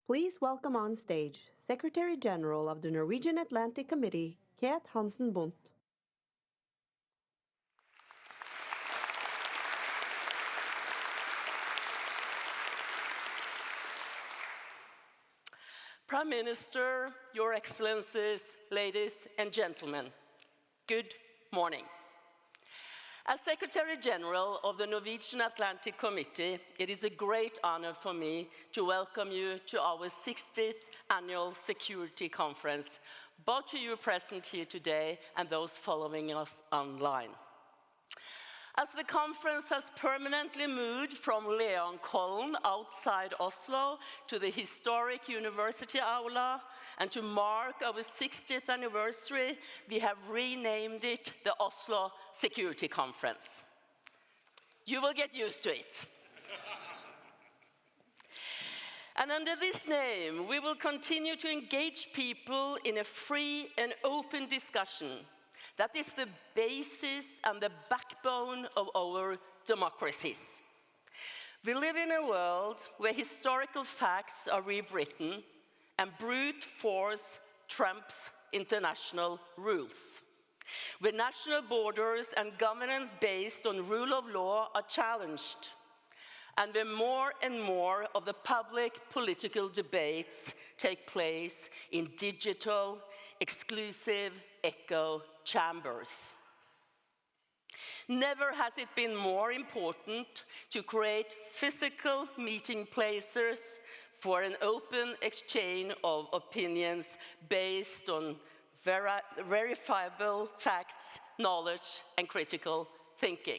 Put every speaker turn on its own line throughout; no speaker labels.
Please welcome on stage Secretary General of the Norwegian Atlantic Committee, Hansen Bundt.
Prime Minister, Your Excellencies, ladies and gentlemen, good morning. As Secretary General of the Norwegian Atlantic Committee, it is a great honor for me to welcome you to our 60th Annual Security Conference, both to you present here today and those following us online. As the conference has permanently moved from Leonkollen outside Oslo to the historic University Aula, and to mark our 60th anniversary, we have renamed it the Oslo Security Conference. You will get used to it. And under this name, we will continue to engage people in a free and open discussion. That is the basis and the backbone of our democracies. We live in a world where historical facts are rewritten and brute force trumps international rules, where national borders and governance based on rule of law are challenged, and where more and more of the public political debates take place in digital, exclusive echo chambers. Never has it been more important to create physical meeting places for an open exchange of opinions based on verifiable facts, knowledge, and critical thinking.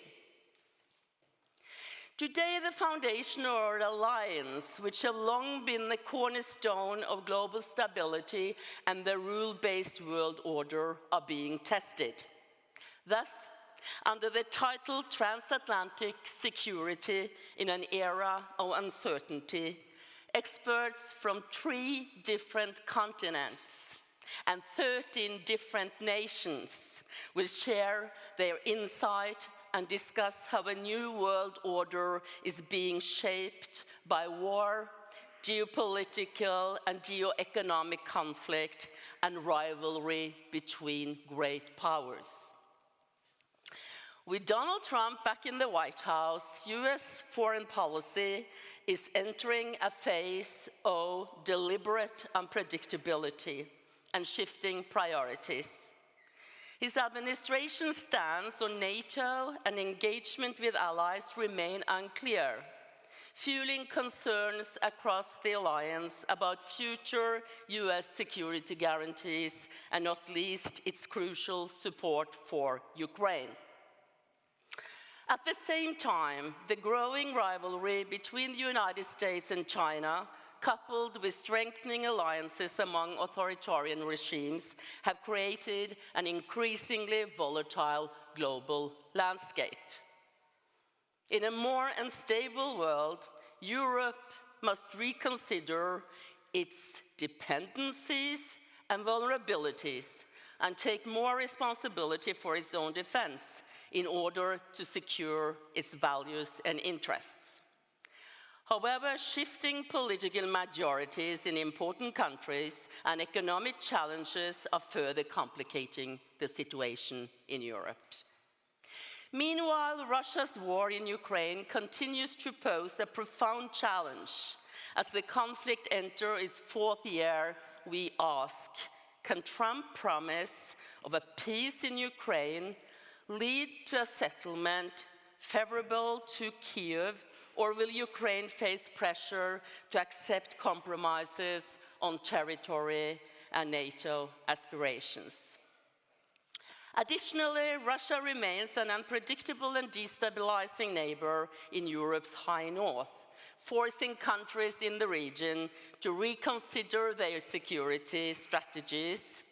Today, the foundation of our alliance, which have long been the cornerstone of global stability and the rule-based world order, are being tested. Thus, under the title Transatlantic Security in an Era of Uncertainty, experts from 3 different continents and 13 different nations will share their insight and discuss how a new world order is being shaped by war, geopolitical and geoeconomic conflict, and rivalry between great powers. With Donald Trump back in the White House, US foreign policy is entering a phase of deliberate unpredictability and shifting priorities. His administration's stance on NATO and engagement with allies remain unclear, fueling concerns across the alliance about future US security guarantees, and not least its crucial support for Ukraine. At the same time, the growing rivalry between the United States and China, coupled with strengthening alliances among authoritarian regimes, have created an increasingly volatile global landscape. In a more unstable world, Europe must reconsider its dependencies and vulnerabilities and take more responsibility for its own defense in order to secure its values and interests. However, shifting political majorities in important countries and economic challenges are further complicating the situation in Europe. Meanwhile, Russia's war in Ukraine continues to pose a profound challenge. As the conflict enters its 4th year, we ask, can Trump's promise of a peace in Ukraine lead to a settlement favorable to Kyiv, or will Ukraine face pressure to accept compromises on territory and NATO aspirations? Additionally, Russia remains an unpredictable and destabilizing neighbor in Europe's high north, forcing countries in the region to reconsider their security strategies.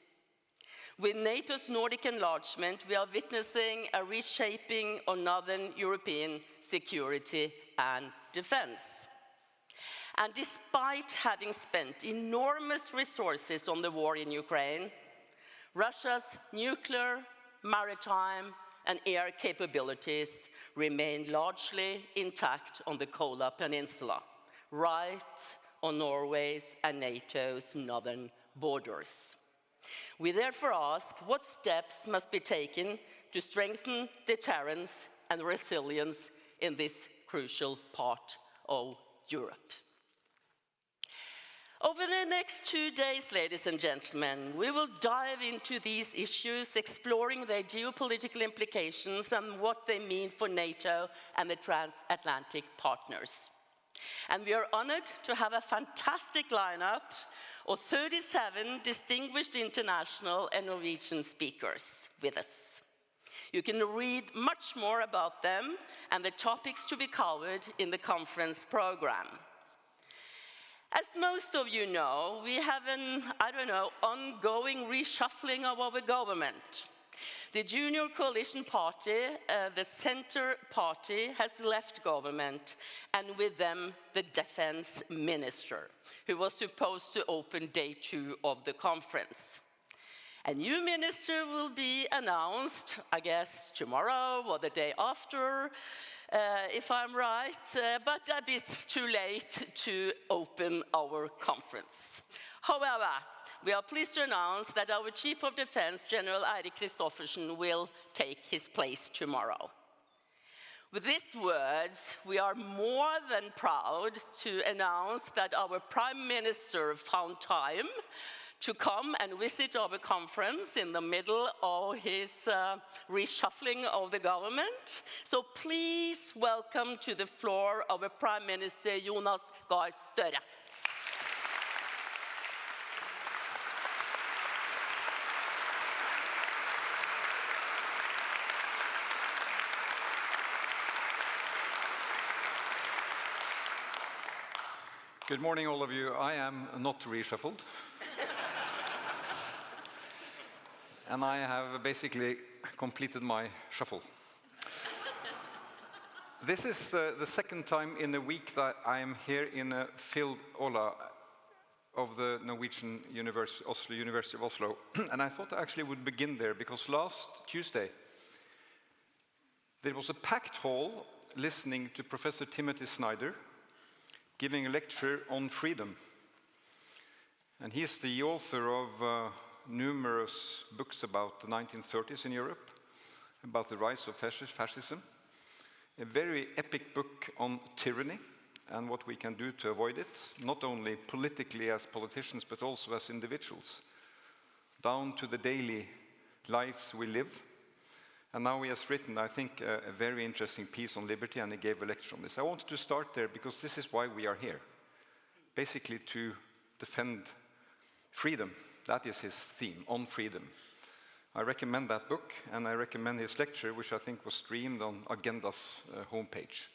With NATO's Nordic enlargement, we are witnessing a reshaping of Northern European security and defense. And despite having spent enormous resources on the war in Ukraine, Russia's nuclear, maritime, and air capabilities remain largely intact on the Kola Peninsula, right on Norway's and NATO's northern borders. We therefore ask what steps must be taken to strengthen deterrence and resilience in this crucial part of Europe. Over the next 2 days, ladies and gentlemen, we will dive into these issues, exploring their geopolitical implications and what they mean for NATO and the transatlantic partners. And we are honored to have a fantastic lineup of 37 distinguished international and Norwegian speakers with us. You can read much more about them and the topics to be covered in the conference program. As most of you know, we have an, ongoing reshuffling of our government. The junior coalition party, the Center Party, has left government, and with them the defense minister, who was supposed to open day 2 of the conference. A new minister will be announced, I guess, tomorrow or the day after, if I'm right, but a bit too late to open our conference. However, we are pleased to announce that our Chief of Defense, General Eirik Kristoffersen, will take his place tomorrow. With these words, we are more than proud to announce that our Prime Minister found time to come and visit our conference in the middle of his reshuffling of the government. So please welcome to the floor our Prime Minister Jonas Gahr Støre.
Good morning, all of you. I am not reshuffled. And I have basically completed my shuffle. This is the second time in a week that I am here in a field aula of the Norwegian University of Oslo. And I thought I actually would begin there, because last Tuesday there was a packed hall listening to Professor Timothy Snyder giving a lecture on freedom. And he's the author of numerous books about the 1930s in Europe, about the rise of fascism. A very epic book on tyranny and what we can do to avoid it, not only politically as politicians, but also as individuals, down to the daily lives we live. And now he has written, I think, a very interesting piece on liberty, and he gave a lecture on this. I wanted to start there because this is why we are here, basically to defend freedom. That is his theme, on freedom. I recommend that book, and I recommend his lecture, which I think was streamed on Agenda's homepage.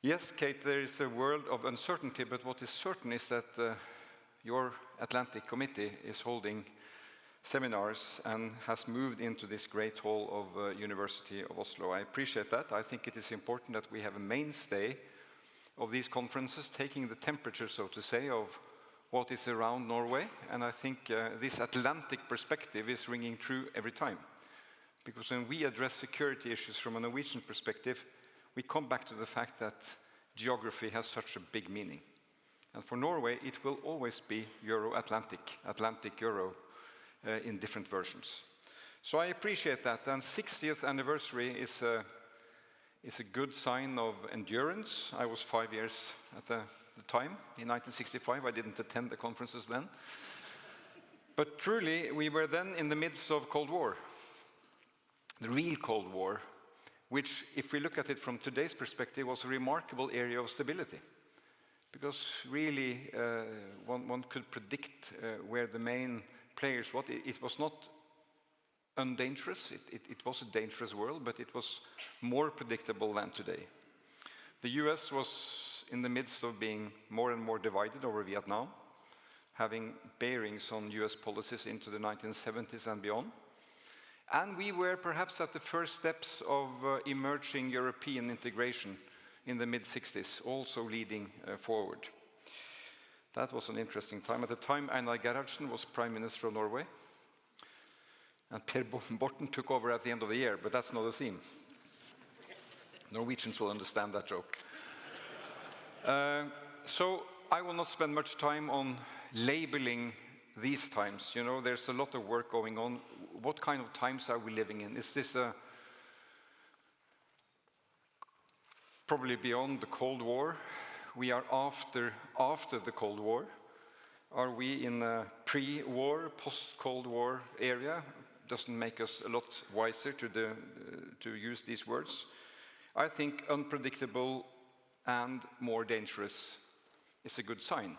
Yes, Kate, there is a world of uncertainty, but what is certain is that your Atlantic Committee is holding seminars and has moved into this great hall of University of Oslo. I appreciate that. I think it is important that we have a mainstay of these conferences, taking the temperature, so to say, of what is around Norway, and I think this Atlantic perspective is ringing true every time. Because when we address security issues from a Norwegian perspective, we come back to the fact that geography has such a big meaning. And for Norway, it will always be Euro-Atlantic, Atlantic-Euro in different versions. So I appreciate that, and 60th anniversary is a good sign of endurance. I was 5 years at the time, in 1965. I didn't attend the conferences then. But truly, we were then in the midst of Cold War, the real Cold War, which, if we look at it from today's perspective, was a remarkable area of stability. Because really, one could predict where the main players were. It was not undangerous. It was a dangerous world, but it was more predictable than today. The US was in the midst of being more and more divided over Vietnam, having bearings on US policies into the 1970s and beyond. And we were perhaps at the first steps of emerging European integration in the mid-60s, also leading forward. That was an interesting time. At the time, Einar Gerhardsen was Prime Minister of Norway, and Per Borten took over at the end of the year, but that's not the theme. Norwegians will understand that joke. So I will not spend much time on labeling these times. You know, there's a lot of work going on. What kind of times are we living in? Is this probably beyond the Cold War? We are after the Cold War. Are we in a pre-war, post-Cold War area? Doesn't make us a lot wiser to use these words. I think unpredictable and more dangerous is a good sign.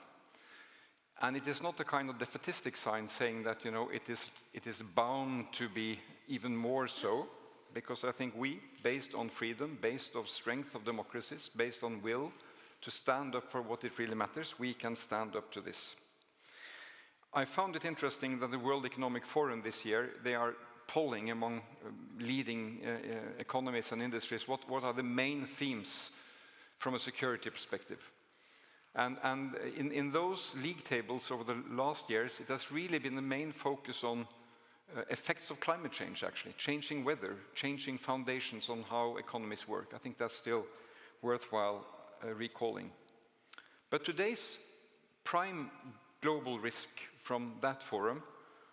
And it is not a kind of defeatistic sign saying that, you know, it is bound to be even more so, because I think we, based on freedom, based on strength of democracies, based on will to stand up for what it really matters, we can stand up to this. I found it interesting that the World Economic Forum this year, they are polling among leading economies and industries what are the main themes from a security perspective. And in those league tables over the last years, it has really been the main focus on effects of climate change, actually, changing weather, changing foundations on how economies work. I think that's still worthwhile recalling. But today's prime global risk from that forum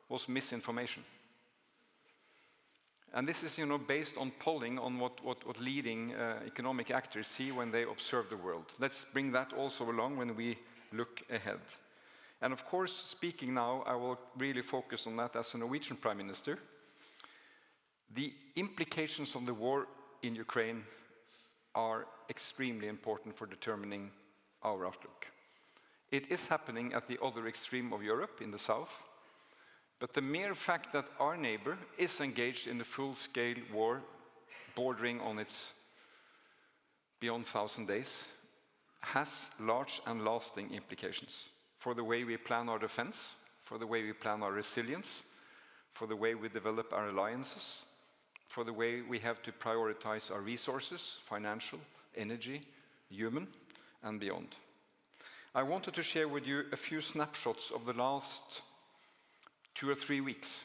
was misinformation. And this is, you know, based on polling on what leading economic actors see when they observe the world. Let's bring that also along when we look ahead. And of course, speaking now, I will really focus on that as a Norwegian Prime Minister. The implications of the war in Ukraine are extremely important for determining our outlook. It is happening at the other extreme of Europe, in the south. But the mere fact that our neighbor is engaged in a full-scale war bordering on its beyond 1,000 days has large and lasting implications for the way we plan our defense, for the way we plan our resilience, for the way we develop our alliances, for the way we have to prioritize our resources, financial, energy, human, and beyond. I wanted to share with you a few snapshots of the last 2 or 3 weeks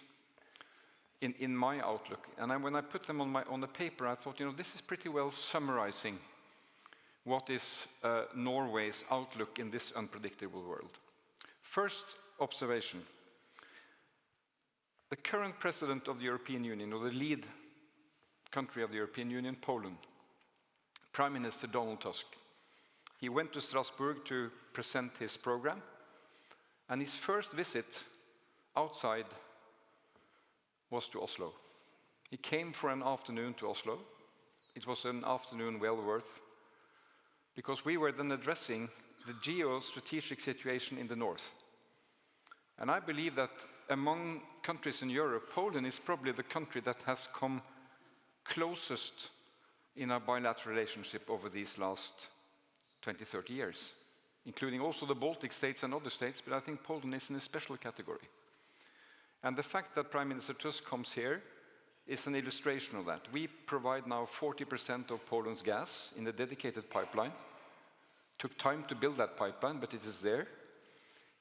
in my outlook. And when I put them on the paper, I thought, you know, this is pretty well summarizing what is Norway's outlook in this unpredictable world. First observation. The current president of the European Union, or the lead country of the European Union, Poland, Prime Minister Donald Tusk, he went to Strasbourg to present his program, and his first visit outside was to Oslo. He came for an afternoon to Oslo. It was an afternoon well worth, because we were then addressing the geostrategic situation in the north. And I believe that among countries in Europe, Poland is probably the country that has come closest in our bilateral relationship over these last 20, 30 years, including also the Baltic states and other states, but I think Poland is in a special category. And the fact that Prime Minister Tusk comes here is an illustration of that. We provide now 40% of Poland's gas in a dedicated pipeline. Took time to build that pipeline, but it is there.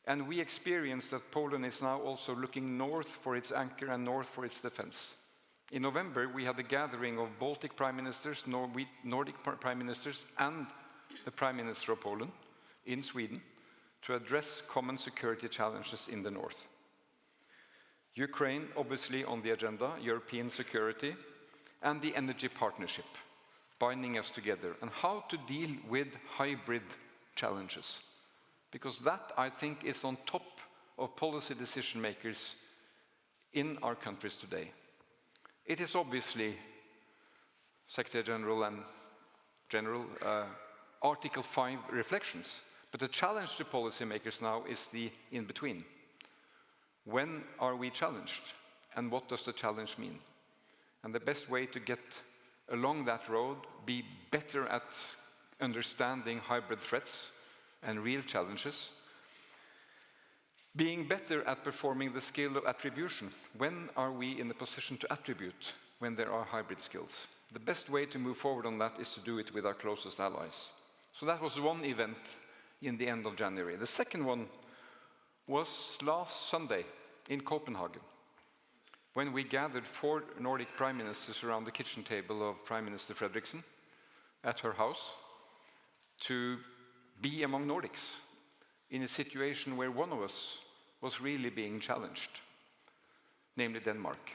And we experience that Poland is now also looking north for its anchor and north for its defense. In November, we had a gathering of Baltic prime ministers, Nordic prime ministers, and the Prime Minister of Poland in Sweden to address common security challenges in the north. Ukraine, obviously on the agenda, European security, and the energy partnership, binding us together, and how to deal with hybrid challenges. Because that, I think, is on top of policy decision makers in our countries today. It is obviously Secretary General and General Article 5 reflections, but the challenge to policymakers now is the in-between. When are we challenged? And what does the challenge mean? And the best way to get along that road, be better at understanding hybrid threats and real challenges, being better at performing the skill of attribution. When are we in the position to attribute when there are hybrid skills? The best way to move forward on that is to do it with our closest allies. So that was one event in the end of January. The second one was last Sunday in Copenhagen, when we gathered 4 Nordic prime ministers around the kitchen table of Prime Minister Fredriksen at her house to be among Nordics in a situation where one of us was really being challenged, namely Denmark.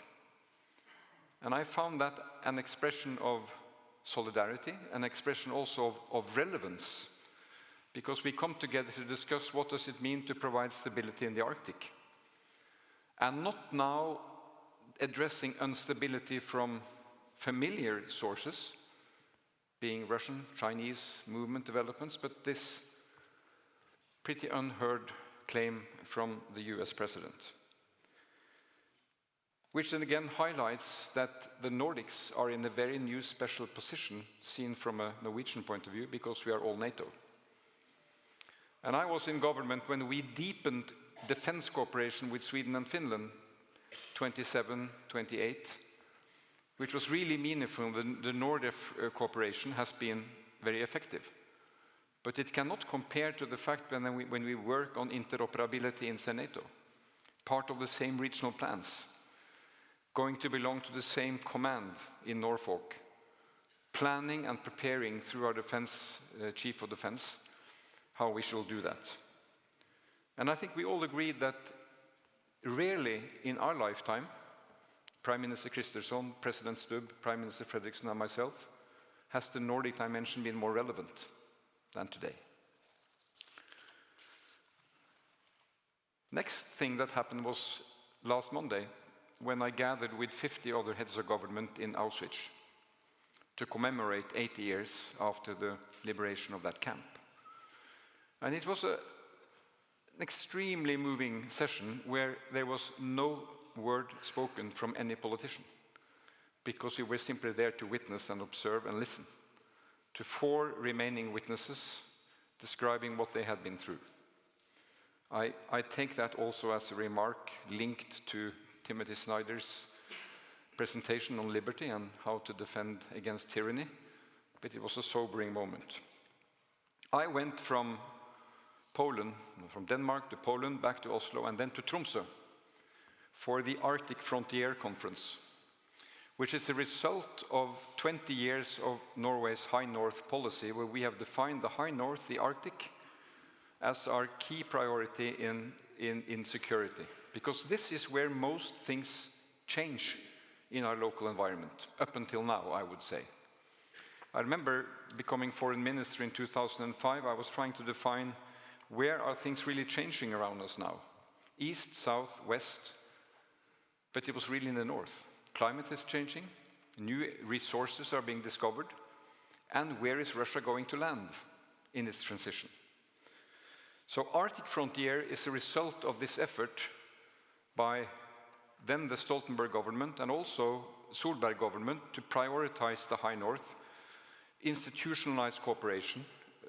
And I found that an expression of solidarity, an expression also of relevance, because we come together to discuss what does it mean to provide stability in the Arctic. And not now addressing instability from familiar sources, being Russian, Chinese movement developments, but this pretty unheard claim from the US president. Which then again highlights that the Nordics are in a very new special position, seen from a Norwegian point of view, because we are all NATO. And I was in government when we deepened defense cooperation with Sweden and Finland, 27, 28, which was really meaningful. The NORDEF cooperation has been very effective. But it cannot compare to the fact when we work on interoperability in NATO, part of the same regional plans, going to belong to the same command in Norfolk, planning and preparing through our defense, chief of defense, how we shall do that. And I think we all agreed that rarely in our lifetime, Prime Minister Kristersson, President Stubb, Prime Minister Fredriksson and myself, has the Nordic dimension been more relevant than today. Next thing that happened was last Monday, when I gathered with 50 other heads of government in Auschwitz to commemorate 80 years after the liberation of that camp. And it was an extremely moving session where there was no word spoken from any politician, because we were simply there to witness and observe and listen to 4 remaining witnesses describing what they had been through. I take that also as a remark linked to Timothy Snyder's presentation on liberty and how to defend against tyranny, but it was a sobering moment. I went from Poland, from Denmark to Poland, back to Oslo, and then to Tromsø for the Arctic Frontier Conference, which is a result of 20 years of Norway's High North policy, where we have defined the High North, the Arctic, as our key priority in security. Because this is where most things change in our local environment, up until now, I would say. I remember becoming foreign minister in 2005, I was trying to define where are things really changing around us now? East, south, west, but it was really in the north. Climate is changing, new resources are being discovered, and where is Russia going to land in its transition? So Arctic Frontier is a result of this effort by then the Stoltenberg government and also Solberg government to prioritize the High North, institutionalize cooperation,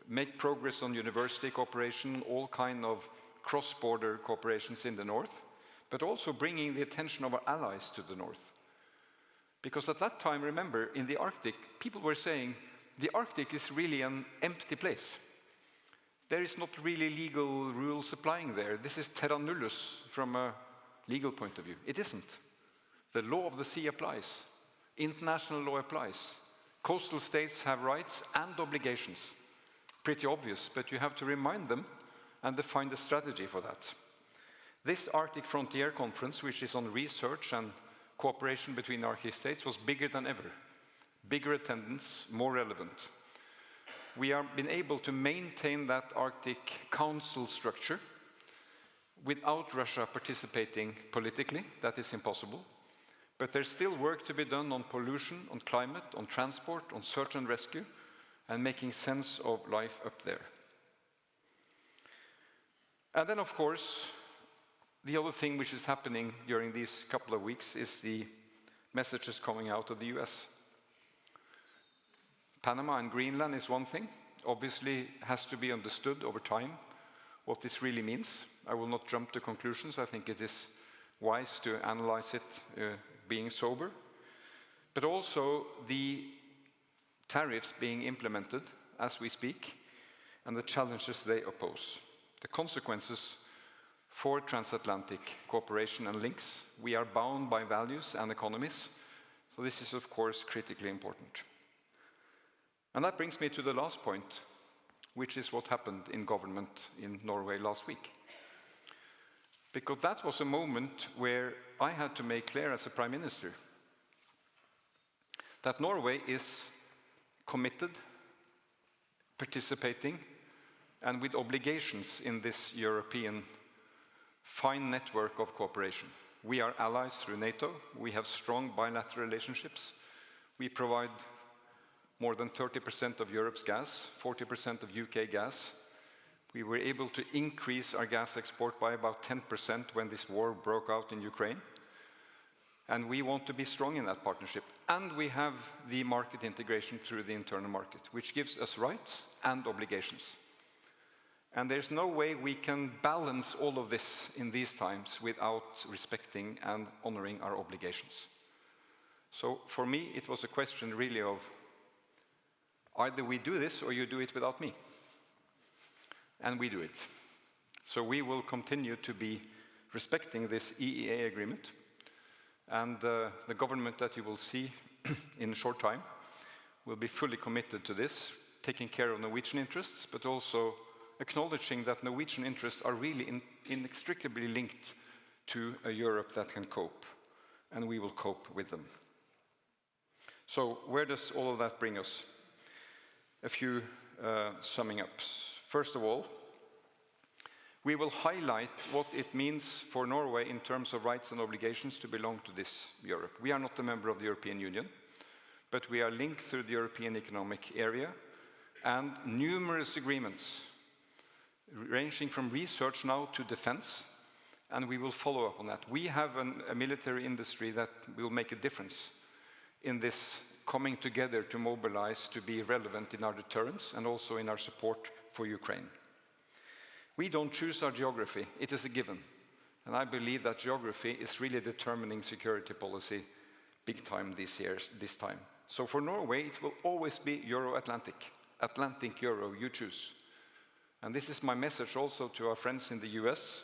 make progress on university cooperation, all kind of cross-border cooperations in the north, but also bringing the attention of our allies to the north. Because at that time, remember, in the Arctic, people were saying, the Arctic is really an empty place. There is not really legal rules applying there. This is terra nullus from a legal point of view. It isn't. The law of the sea applies. International law applies. Coastal states have rights and obligations. Pretty obvious, but you have to remind them and define the strategy for that. This Arctic Frontier Conference, which is on research and cooperation between Arctic states, was bigger than ever. Bigger attendance, more relevant. We have been able to maintain that Arctic Council structure without Russia participating politically. That is impossible. But there's still work to be done on pollution, on climate, on transport, on search and rescue, and making sense of life up there. And then, of course, the other thing which is happening during these couple of weeks is the messages coming out of the US. Panama and Greenland is one thing. Obviously, has to be understood over time what this really means. I will not jump to conclusions. I think it is wise to analyze it being sober. But also the tariffs being implemented as we speak and the challenges they oppose. The consequences for transatlantic cooperation and links. We are bound by values and economies. So this is, of course, critically important. And that brings me to the last point. which is what happened in government in Norway last week. Because that was a moment where I had to make clear as a Prime Minister that Norway is committed, participating, and with obligations in this European fine network of cooperation. We are allies through NATO. We have strong bilateral relationships. We provide more than 30% of Europe's gas, 40% of UK gas. We were able to increase our gas export by about 10% when this war broke out in Ukraine. And we want to be strong in that partnership. And we have the market integration through the internal market, which gives us rights and obligations. And there's no way we can balance all of this in these times without respecting and honoring our obligations. So for me, it was a question really of either we do this or you do it without me. And we do it. So we will continue to be respecting this EEA agreement. And the government that you will see in a short time will be fully committed to this, taking care of Norwegian interests, but also acknowledging that Norwegian interests are really inextricably linked to a Europe that can cope, and we will cope with them. So where does all of that bring us? A few summing ups. First of all, we will highlight what it means for Norway in terms of rights and obligations to belong to this Europe. We are not a member of the European Union, but we are linked through the European Economic Area and numerous agreements ranging from research now to defense, and we will follow up on that. We have a military industry that will make a difference in this coming together to mobilize to be relevant in our deterrence and also in our support for Ukraine. We don't choose our geography, it is a given. And I believe that geography is really determining security policy big time this time. So for Norway, it will always be Euro-Atlantic. Atlantic Euro, you choose. And this is my message also to our friends in the US.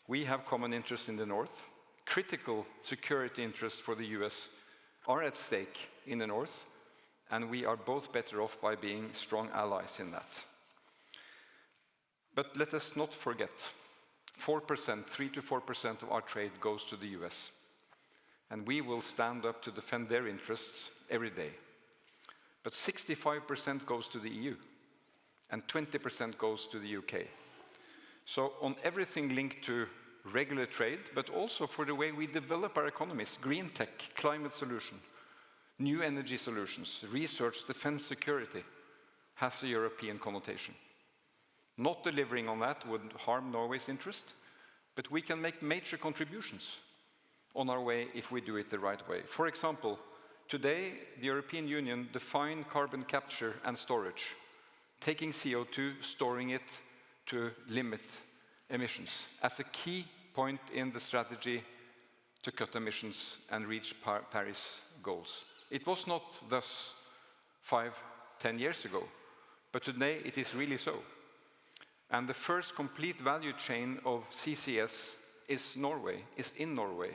We have common interests in the north. Critical security interests for the US are at stake in the north, and we are both better off by being strong allies in that. But let us not forget, 4%, 3 to 4% of our trade goes to the US. And we will stand up to defend their interests every day. But 65% goes to the EU, and 20% goes to the UK. So on everything linked to regular trade, but also for the way we develop our economies, green tech, climate solution, new energy solutions, research, defense, security, has a European connotation. Not delivering on that would harm Norway's interest, but we can make major contributions on our way if we do it the right way. For example, today the European Union defines carbon capture and storage, taking CO2, storing it to limit emissions as a key point in the strategy to cut emissions and reach Paris goals. It was not thus 5, 10 years ago, but today it is really so. And the first complete value chain of CCS is Norway, is in Norway.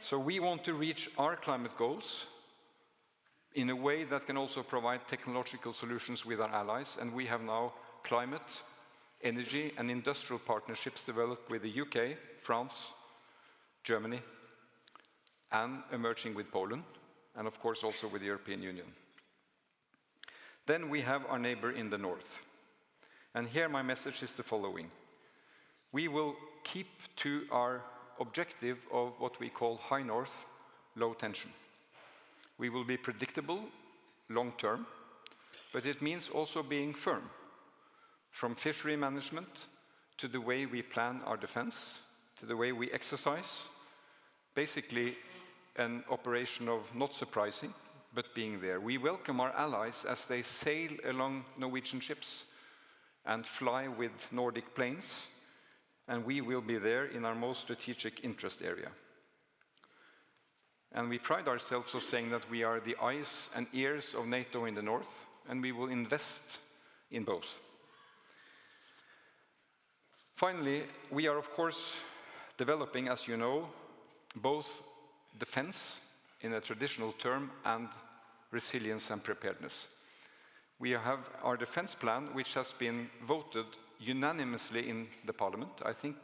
So we want to reach our climate goals in a way that can also provide technological solutions with our allies, and we have now climate, energy and industrial partnerships developed with the UK, France, Germany, and emerging with Poland, and of course also with the European Union. Then we have our neighbor in the north. And here my message is the following. We will keep to our objective of what we call high north, low tension. We will be predictable long term, but it means also being firm. From fishery management to the way we plan our defense, to the way we exercise, basically an operation of not surprising, but being there. We welcome our allies as they sail along Norwegian ships and fly with Nordic planes, and we will be there in our most strategic interest area. And we pride ourselves of saying that we are the eyes and ears of NATO in the north, and we will invest in both. Finally, we are of course developing, as you know, both defense in a traditional term and resilience and preparedness. We have our defense plan, which has been voted unanimously in the parliament. I think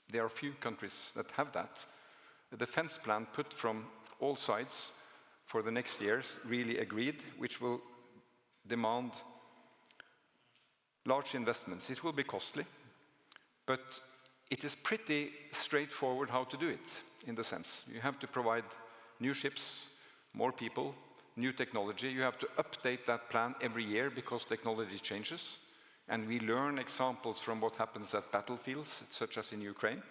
there are few countries that have that. A defense plan put from all sides for the next years, really agreed, which will demand large investments. It will be costly, but it is pretty straightforward how to do it, in the sense. You have to provide new ships, more people, new technology. You have to update that plan every year because technology changes. And we learn examples from what happens at battlefields, such as in Ukraine.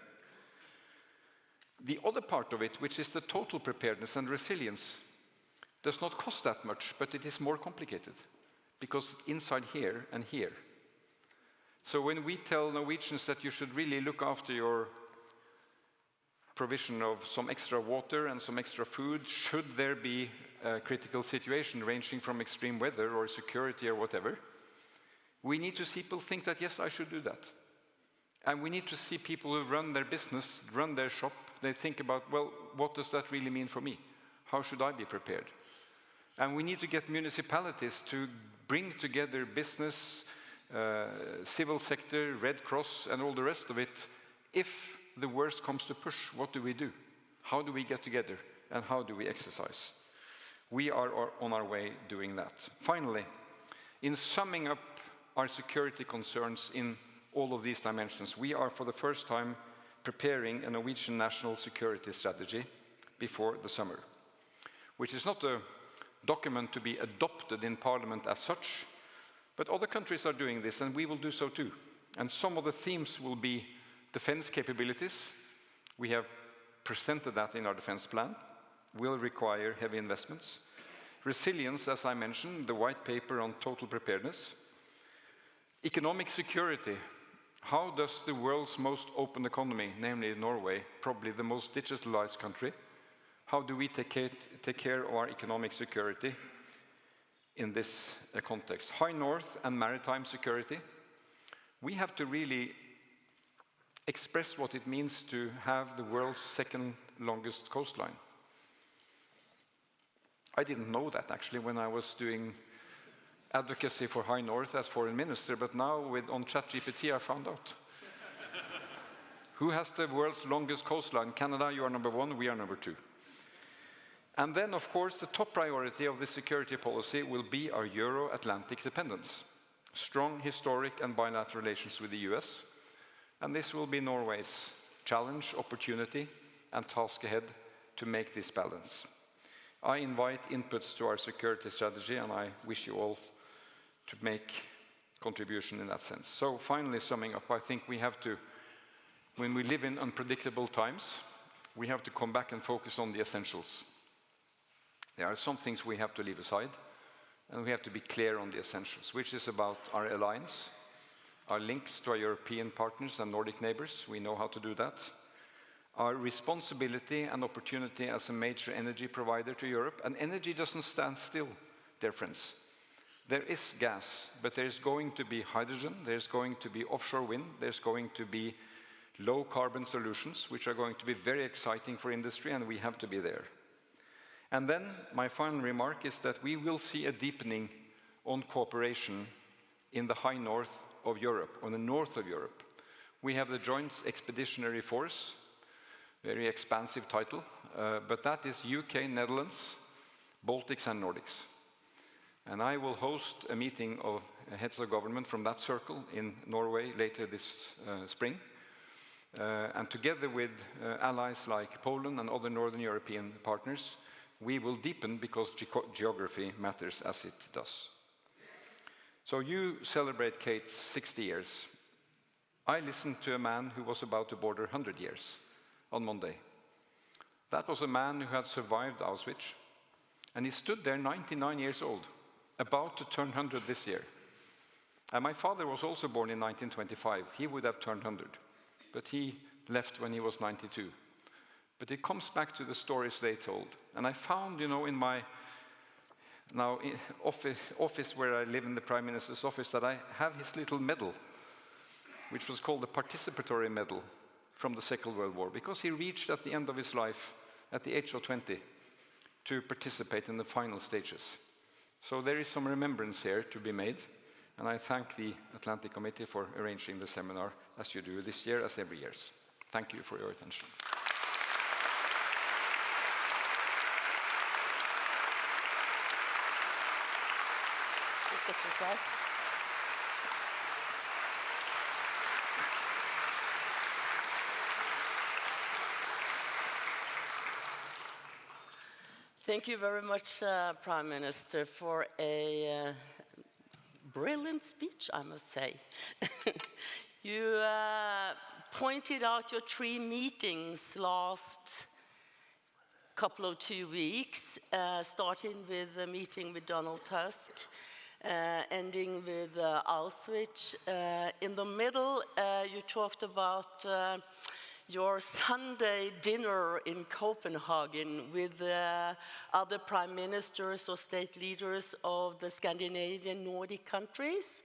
The other part of it, which is the total preparedness and resilience, does not cost that much, but it is more complicated because inside here and here. So when we tell Norwegians that you should really look after your provision of some extra water and some extra food, should there be a critical situation ranging from extreme weather or security or whatever, we need to see people think that, yes, I should do that. And we need to see people who run their business, run their shop, they think about, well, what does that really mean for me? How should I be prepared? And we need to get municipalities to bring together business, civil sector, Red Cross, and all the rest of it. If the worst comes to push, what do we do? How do we get together? And how do we exercise? We are on our way doing that. Finally, in summing up our security concerns in all of these dimensions, we are for the first time preparing a Norwegian national security strategy before the summer, which is not a document to be adopted in Parliament as such, but other countries are doing this, and we will do so too. And some of the themes will be defense capabilities. We have presented that in our defense plan. Will require heavy investments. Resilience, as I mentioned, the white paper on total preparedness. Economic security. How does the world's most open economy, namely Norway, probably the most digitalized country, how do we take care of our economic security in this context? High North and maritime security. We have to really express what it means to have the world's second longest coastline. I didn't know that actually when I was doing advocacy for High North as foreign minister, but now on ChatGPT I found out. Who has the world's longest coastline? Canada, you are number 1, we are number 2. And then, of course, the top priority of this security policy will be our Euro-Atlantic dependence. Strong historic and bilateral relations with the US. And this will be Norway's challenge, opportunity, and task ahead to make this balance. I invite inputs to our security strategy, and I wish you all to make contribution in that sense. So finally, summing up, I think we have to, when we live in unpredictable times, we have to come back and focus on the essentials. There are some things we have to leave aside, and we have to be clear on the essentials, which is about our alliance, our links to our European partners and Nordic neighbors. We know how to do that. Our responsibility and opportunity as a major energy provider to Europe. And energy doesn't stand still, dear friends. There is gas, but there's going to be hydrogen, there's going to be offshore wind, there's going to be low carbon solutions, which are going to be very exciting for industry, and we have to be there. And then my final remark is that we will see a deepening on cooperation in the high north of Europe, on the north of Europe. We have the Joint Expeditionary Force, very expansive title, but that is UK, Netherlands, Baltics and Nordics. And I will host a meeting of heads of government from that circle in Norway later this spring. And together with allies like Poland and other Northern European partners, we will deepen because geography matters as it does. So you celebrate Kate's 60 years. I listened to a man who was about to border 100 years on Monday. That was a man who had survived Auschwitz, and he stood there 99 years old, about to turn 100 this year. And my father was also born in 1925. He would have turned 100, but he left when he was 92. But it comes back to the stories they told. And I found, in my office where I live in the Prime Minister's office, that I have his little medal, which was called the Participatory Medal from the Second World War, because he reached at the end of his life, at the age of 20, to participate in the final stages. So there is some remembrance here to be made, and I thank the Atlantic Committee for arranging the seminar as you do this year, as every year. Thank you for your attention.
Thank you very much, Prime Minister, for a brilliant speech, I must say. You pointed out your 3 meetings last couple of 2 weeks, starting with the meeting with Donald Tusk, ending with Auschwitz. In the middle, you talked about your Sunday dinner in Copenhagen with other prime ministers or state leaders of the Scandinavian Nordic countries.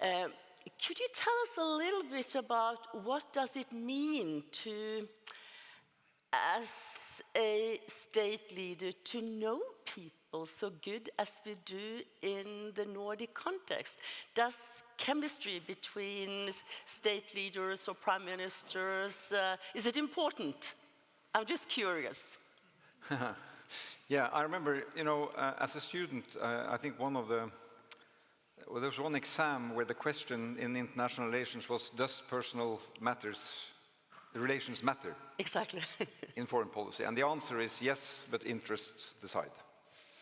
Could you tell us a little bit about what does it mean to, as a state leader, to know people so good as we do in the Nordic context? Does chemistry between state leaders or prime ministers, is it important? I'm just curious.
Yeah, I remember, as a student, I think one of the, well, there was one exam where the question in international relations was, does personal relations matter?
Exactly.
In foreign policy? And the answer is yes, but interests decide.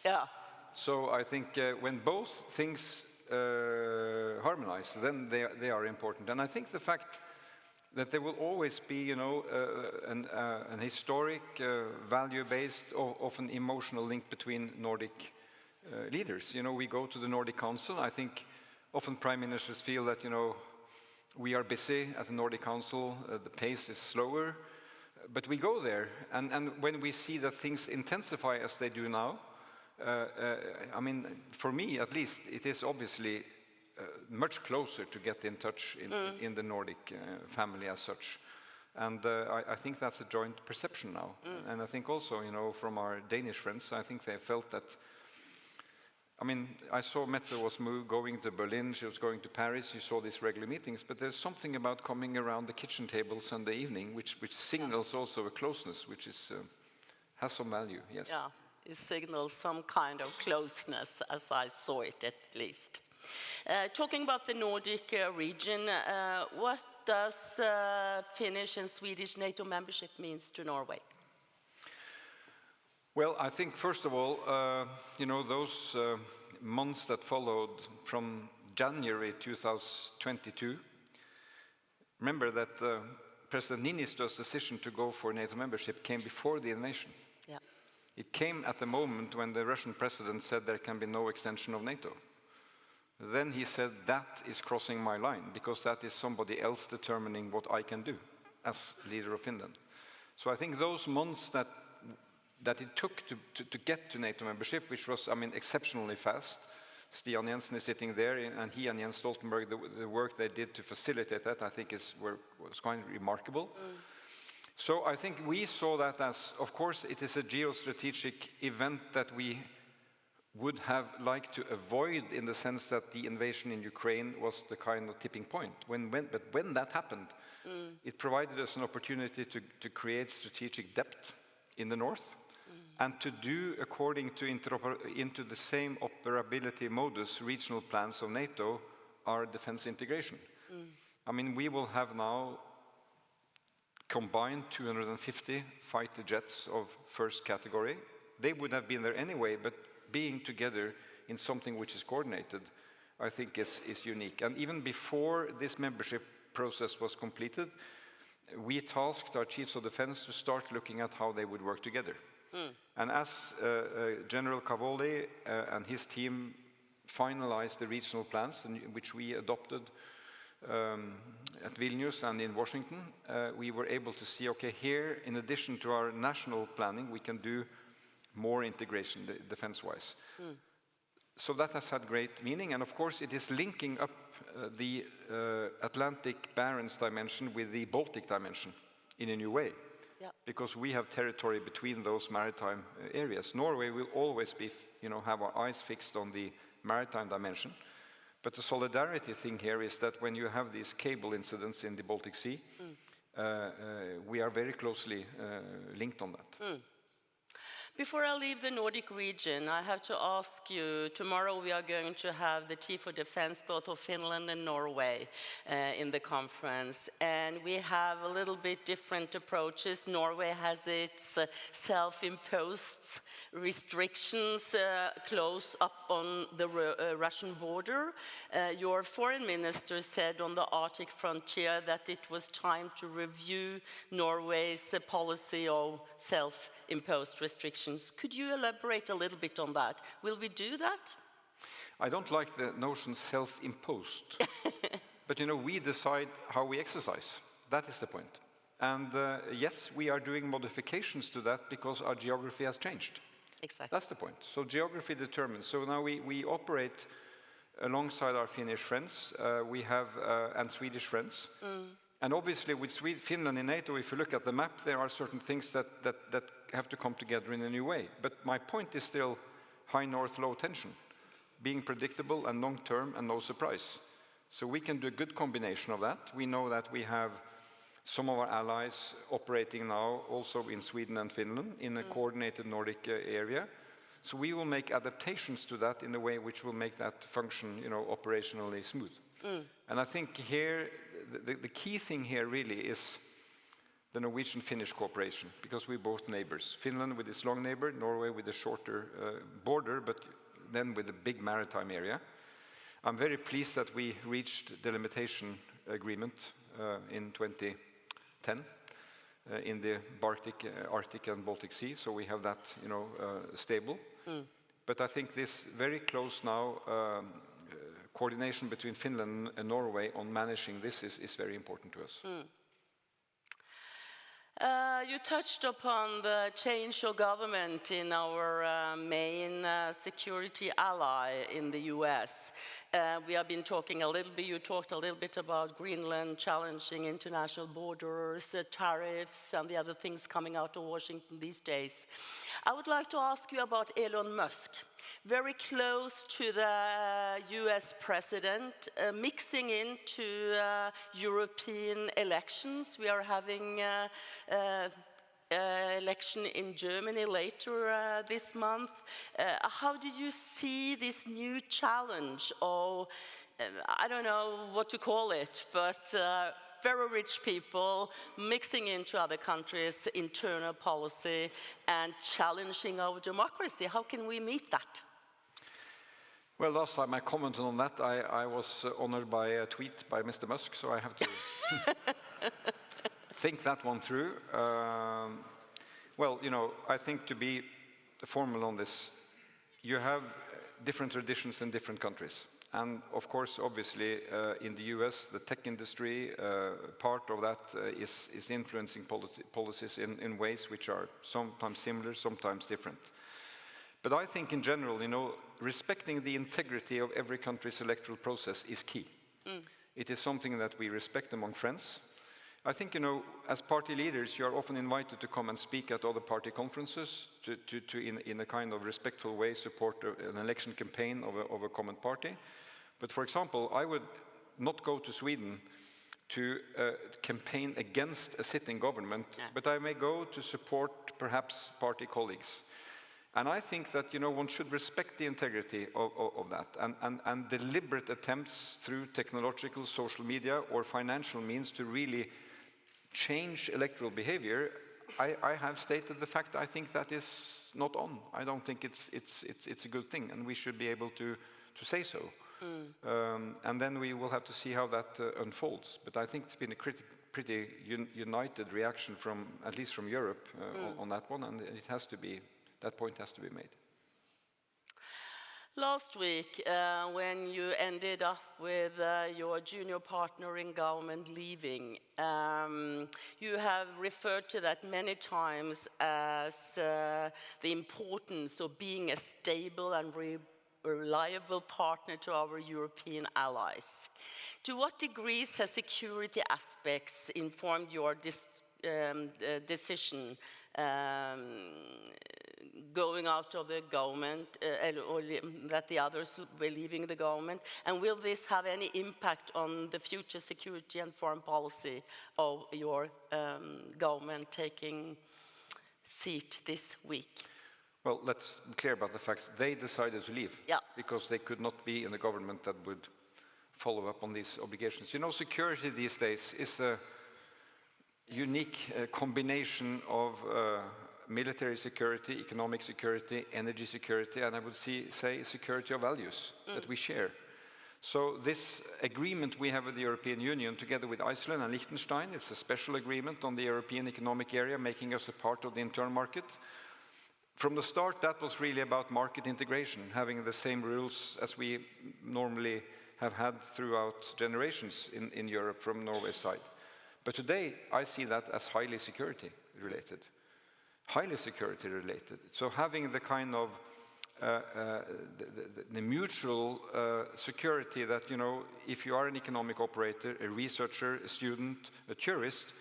Yeah.
So I think when both things harmonize, then they are important. And I think the fact that there will always be, an historic, value-based, often emotional link between Nordic leaders. We go to the Nordic Council. I think often prime ministers feel that, we are busy at the Nordic Council, the pace is slower, but we go there. And when we see that things intensify as they do now, I mean, for me at least, it is obviously much closer to get in touch in the Nordic family as such. And I think that's a joint perception now. And I think also, from our Danish friends, I think they felt that, I mean, I saw Mette was going to Berlin, she was going to Paris, you saw these regular meetings, but there's something about coming around the kitchen table Sunday evening, which signals also a closeness, which is, has some value, yes.
Yeah. It signals some kind of closeness, as I saw it at least. Talking about the Nordic region, what does Finnish and Swedish NATO membership means to Norway?
Well, I think first of all, those months that followed from January 2022, remember that President Niinistö's decision to go for NATO membership came before the invasion.
Yeah.
It came at the moment when the Russian president said there can be no extension of NATO. Then he said, that is crossing my line, because that is somebody else determining what I can do as leader of Finland. So I think those months that it took to get to NATO membership, which was, I mean, exceptionally fast. Stian Jensen is sitting there, and he and Jens Stoltenberg, the work they did to facilitate that, I think was quite remarkable. So I think we saw that as, of course, it is a geostrategic event that we would have liked to avoid, in the sense that the invasion in Ukraine was the kind of tipping point. But when that happened, it provided us an opportunity to create strategic depth in the north, and to do, according to into the same operability modus, regional plans of NATO, our defense integration. I mean, we will have now combined 250 fighter jets of first category. They would have been there anyway, but being together in something which is coordinated, I think is unique. And even before this membership process was completed, we tasked our chiefs of defense to start looking at how they would work together. And as General Cavoli and his team finalized the regional plans, which we adopted at Vilnius and in Washington, we were able to see, okay, here, in addition to our national planning, we can do more integration defense-wise. So that has had great meaning, and of course it is linking up the Atlantic Barents dimension with the Baltic dimension in a new way. because we have territory between those maritime areas. Norway will always be, have our eyes fixed on the maritime dimension. But the solidarity thing here is that when you have these cable incidents in the Baltic Sea, we are very closely linked on that.
Before I leave the Nordic region, I have to ask you, tomorrow we are going to have the Chief of Defense, both of Finland and Norway, in the conference. And we have a little bit different approaches. Norway has its self-imposed restrictions close up on the Russian border. Your foreign minister said on the Arctic frontier that it was time to review Norway's policy of self-imposed restrictions. Could you elaborate a little bit on that? Will we do that?
I don't like the notion self-imposed. But we decide how we exercise. That is the point. And yes, we are doing modifications to that because our geography has changed.
Exactly.
That's the point. So geography determines. So now we operate alongside our Finnish friends. We have and Swedish friends. And obviously with Finland in NATO, if you look at the map, there are certain things that have to come together in a new way. But my point is still high north, low tension, being predictable and long-term and no surprise. So we can do a good combination of that. We know that we have some of our allies operating now also in Sweden and Finland in a coordinated Nordic area. So we will make adaptations to that in a way which will make that function, operationally smooth. And I think here, the key thing here really is the Norwegian-Finnish cooperation, because we're both neighbors. Finland with its long neighbor, Norway with a shorter border, but then with a big maritime area. I'm very pleased that we reached the delimitation agreement in 2010 in the Arctic and Baltic Sea, so we have that, stable. But I think this very close now coordination between Finland and Norway on managing this is very important to us.
You touched upon the change of government in our main security ally in the US. We have been talking a little bit, you talked a little bit about Greenland challenging international borders, tariffs, and the other things coming out of Washington these days. I would like to ask you about Elon Musk. Very close to the US president, mixing into European elections. We are having election in Germany later this month. How do you see this new challenge of, I don't know what to call it, but very rich people mixing into other countries' internal policy and challenging our democracy? How can we meet that?
Well, last time I commented on that, I was honored by a tweet by Mr. Musk, so I have to think that one through. Well, I think to be formal on this, you have different traditions in different countries. And of course, obviously, in the US, the tech industry, part of that is influencing policies in ways which are sometimes similar, sometimes different. But I think in general, respecting the integrity of every country's electoral process is key. It is something that we respect among friends. I think, as party leaders, you are often invited to come and speak at other party conferences to in a kind of respectful way, support an election campaign of a common party. But for example, I would not go to Sweden to campaign against a sitting government, but I may go to support perhaps party colleagues. And I think that, one should respect the integrity of that and deliberate attempts through technological, social media or financial means to really change electoral behavior. I have stated the fact I think that is not on. I don't think it's a good thing, and we should be able to say so. And then we will have to see how that unfolds. But I think it's been a pretty united reaction from, at least from Europe, on that one, and it has to be. That point has to be made.
Last week, when you ended up with your junior partner in government leaving, you have referred to that many times as the importance of being a stable and reliable partner to our European allies. To what degrees has security aspects informed your decision going out of the government, or that the others were leaving the government? And will this have any impact on the future security and foreign policy of your government taking seat this week?
Well, let's be clear about the facts. They decided to leave because they could not be in the government that would follow up on these obligations. You know, security these days is a unique combination of military security, economic security, energy security, and I would say security of values that we share. So this agreement we have with the European Union together with Iceland and Liechtenstein, it's a special agreement on the European Economic Area, making us a part of the internal market. From the start, that was really about market integration, having the same rules as we normally have had throughout generations in Europe from Norway's side. But today, I see that as highly security related. Highly security related. So having the kind of the mutual security that, you know, if you are an economic operator, a researcher, a student, a tourist,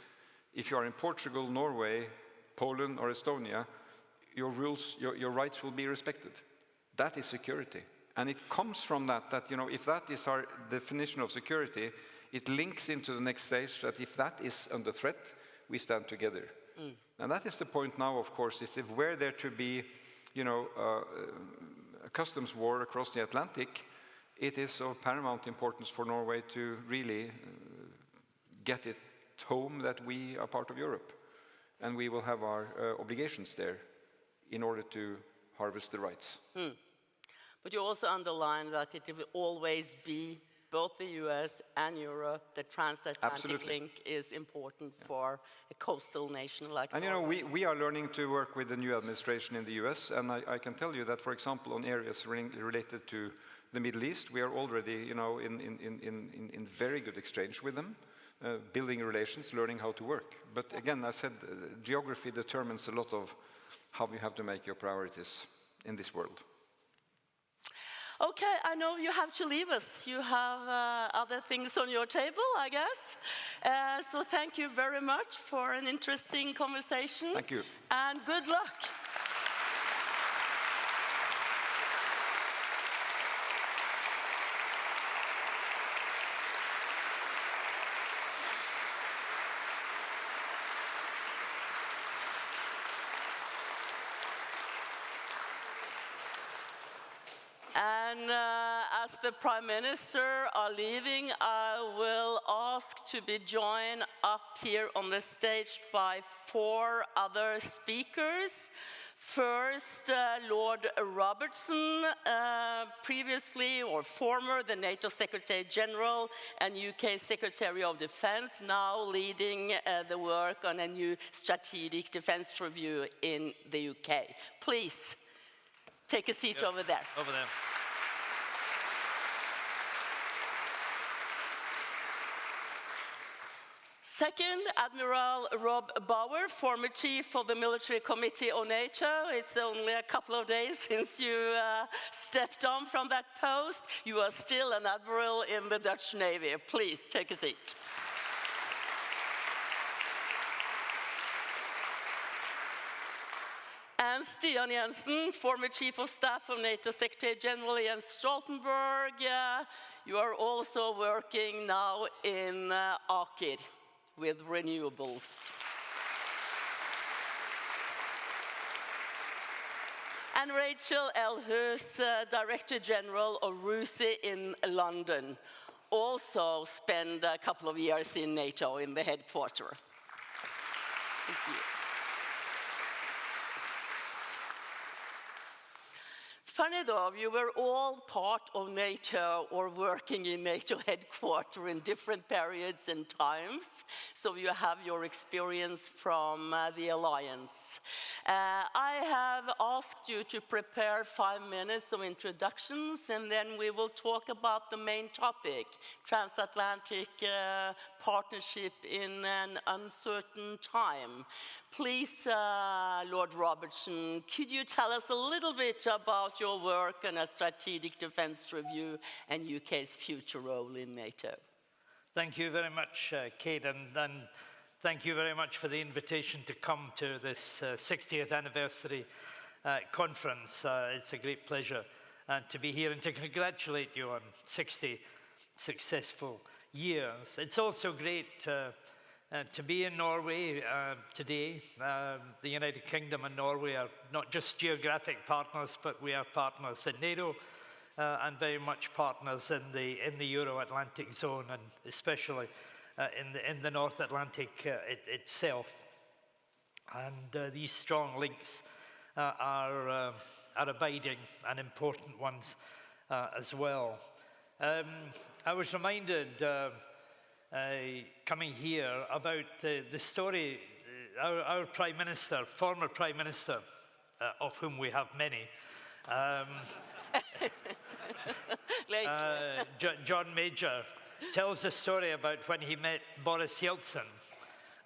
if you are in Portugal, Norway, Poland, or Estonia, your rules, your rights will be respected. That is security. And it comes from that, you know, if that is our definition of security, it links into the next stage that if that is under threat, we stand together. And that is the point now, of course, is if were there to be, you know, a customs war across the Atlantic, it is of paramount importance for Norway to really get it home that we are part of Europe. And we will have our obligations there in order to harvest the rights.
But you also underline that it will always be both the US and Europe. The transatlantic link is important for a coastal nation like Norway.
And you know, we are learning to work with the new administration in the US, and I can tell you that, for example, on areas related to the Middle East, we are already, you know, in very good exchange with them, building relations, learning how to work. But again, I said geography determines a lot of how you have to make your priorities in this world.
Okay, I know you have to leave us. You have other things on your table, I guess. So thank you very much for an interesting conversation.
Thank you.
And good luck. And as the Prime Minister are leaving, I will ask to be joined up here on the stage by 4 other speakers. First, Lord Robertson, previously or former the NATO Secretary General and UK Secretary of Defence, now leading the work on a new strategic defence review in the UK. Please. Take a seat over there.
Over there.
Second, Admiral Rob Bauer, former chief of the Military Committee on NATO. It's only a couple of days since you stepped on from that post. You are still an admiral in the Dutch Navy. Please take a seat. And Stian Jensen, former Chief of Staff of NATO Secretary General Jens Stoltenberg. You are also working now in Aker with renewables. And Rachel Elhus, Director General of RUSI in London, also spent a couple of years in NATO in the headquarters. Thank you. Funny though, you were all part of NATO or working in NATO headquarters in different periods and times, so you have your experience from the alliance. I have asked you to prepare 5 minutes of introductions, and then we will talk about the main topic, transatlantic partnership in an uncertain time. Please, Lord Robertson, could you tell us a little bit about your work on a strategic defence review and UK's future role in NATO?
Thank you very much, Kate, and Thank you very much for the invitation to come to this 60th anniversary conference. It's a great pleasure to be here and to congratulate you on 60 successful years. It's also great to be in Norway today. The United Kingdom and Norway are not just geographic partners, but we are partners in NATO and very much partners in the Euro-Atlantic zone, and especially in the North Atlantic itself. And these strong links are abiding and important ones as well. I was reminded coming here about the story, our Prime Minister, former Prime Minister, of whom we have many, John Major, tells a story about when he met Boris Yeltsin.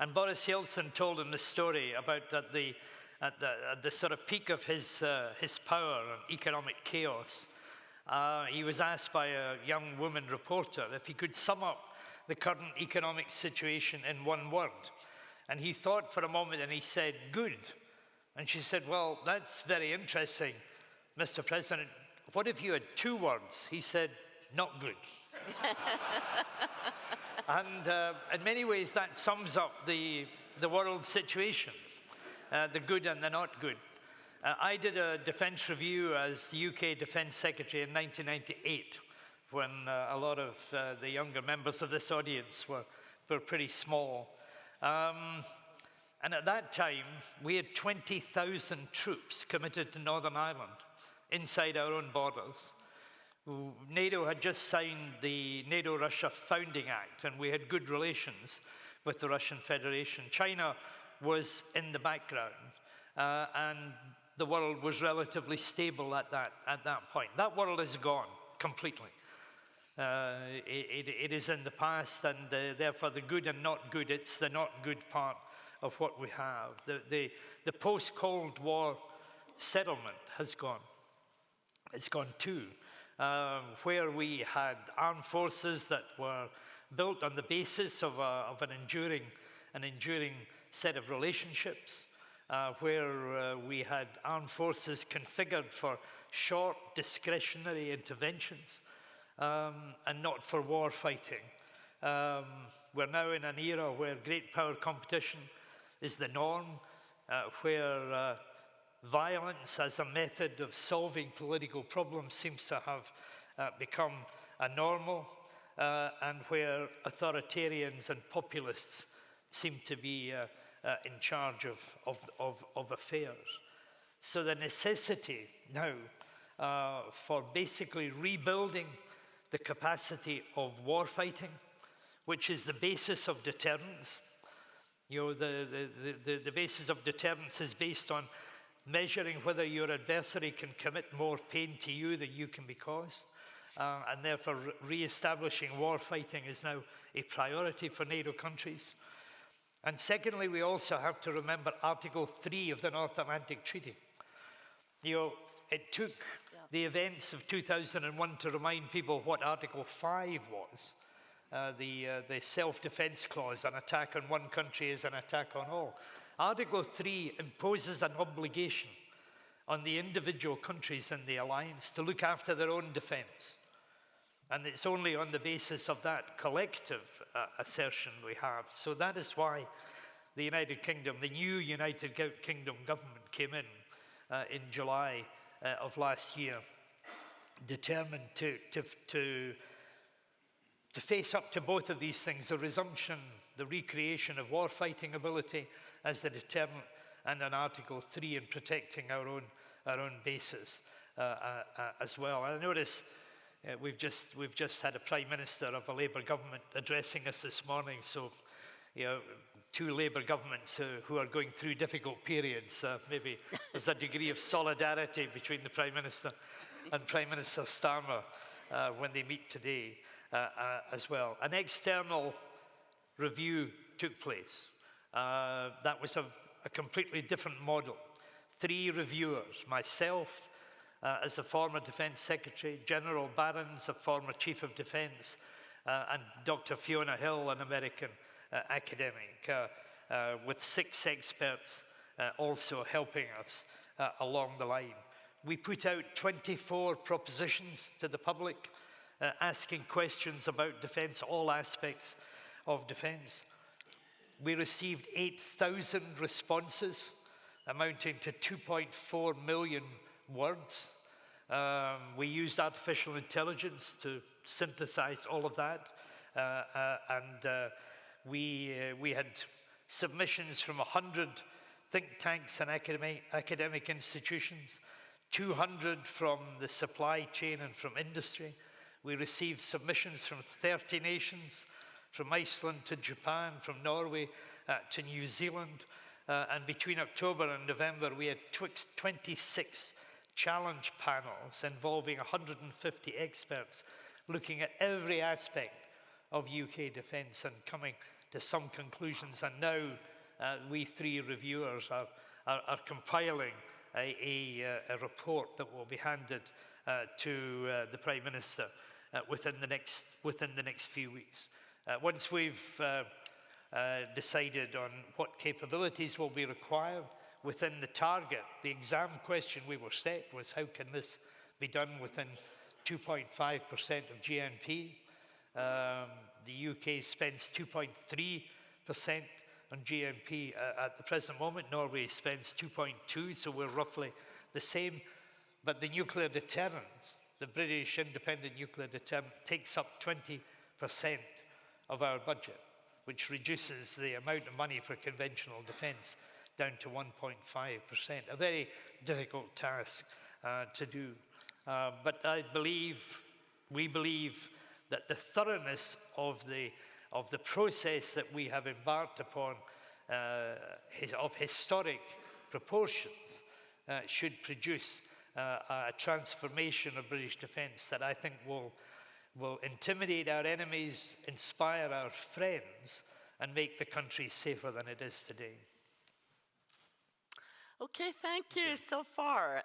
And Boris Yeltsin told him the story about at the sort of peak of his power and economic chaos. He was asked by a young woman reporter if he could sum up the current economic situation in one word. And he thought for a moment and he said, good. And she said, well, that's very interesting, Mr. President. What if you had two words? He said, not good. And in many ways, that sums up the world situation, the good and the not good. I did a defense review as the UK Defense Secretary in 1998, when a lot of the younger members of this audience were pretty small. And at that time, we had 20,000 troops committed to Northern Ireland, inside our own borders. NATO had just signed the NATO-Russia Founding Act, and we had good relations with the Russian Federation. China was in the background, and the world was relatively stable at that point. That world is gone completely. It is in the past, and therefore the good and not good, it's the not good part of what we have. The post-Cold War settlement has gone. It's gone too. Where we had armed forces that were built on the basis of an enduring set of relationships, where we had armed forces configured for short, discretionary interventions, and not for war fighting. We're now in an era where great power competition is the norm, where violence as a method of solving political problems seems to have become a normal, and where authoritarians and populists seem to be in charge of affairs. So the necessity now for basically rebuilding the capacity of war fighting, which is the basis of deterrence. You know, the basis of deterrence is based on measuring whether your adversary can commit more pain to you than you can be caused. And therefore, re-establishing war fighting is now a priority for NATO countries. And secondly, we also have to remember Article 3 of the North Atlantic Treaty. You know, it took the events of 2001 to remind people what Article 5 was. The self-defense clause, an attack on one country is an attack on all. Article 3 imposes an obligation on the individual countries in the alliance to look after their own defense. And it's only on the basis of that collective assertion we have. So that is why the United Kingdom, the new United Kingdom government came in July of last year, determined to face up to both of these things, the resumption, the recreation of war-fighting ability as the deterrent, and an Article 3 in protecting our own bases as well. And I notice we've just had a Prime Minister of a Labour government addressing us this morning, so you know, two Labour governments who are going through difficult periods. Maybe there's a degree of solidarity between the Prime Minister and Prime Minister Støre when they meet today as well. An external review took place. That was a completely different model. 3 reviewers, myself as a former Defence Secretary, General Barons, a former Chief of Defence, and Dr. Fiona Hill, an American academic. with 6 experts also helping us along the line. We put out 24 propositions to the public, asking questions about defence, all aspects of defence. We received 8,000 responses, amounting to 2.4 million words. We used artificial intelligence to synthesize all of that, and we had submissions from 100 think tanks and academic institutions, 200 from the supply chain and from industry. We received submissions from 30 nations, from Iceland to Japan, from Norway to New Zealand. And between October and November, we had 26 challenge panels involving 150 experts looking at every aspect of UK defence and coming to some conclusions. And now we 3 reviewers are compiling a report that will be handed to the Prime Minister within the next few weeks. Once we've decided on what capabilities will be required within the target, the exam question we were set was, how can this be done within 2.5% of GNP? The UK spends 2.3% on GNP at the present moment. Norway spends 2.2%, so we're roughly the same. But the nuclear deterrent, the British independent nuclear deterrent, takes up 20% of our budget, which reduces the amount of money for conventional defence down to 1.5%. A very difficult task to do. But we believe that the thoroughness of the process that we have embarked upon of historic proportions should produce a transformation of British defence that I think will intimidate our enemies, inspire our friends, and make the country safer than it is today.
Okay, thank you so far,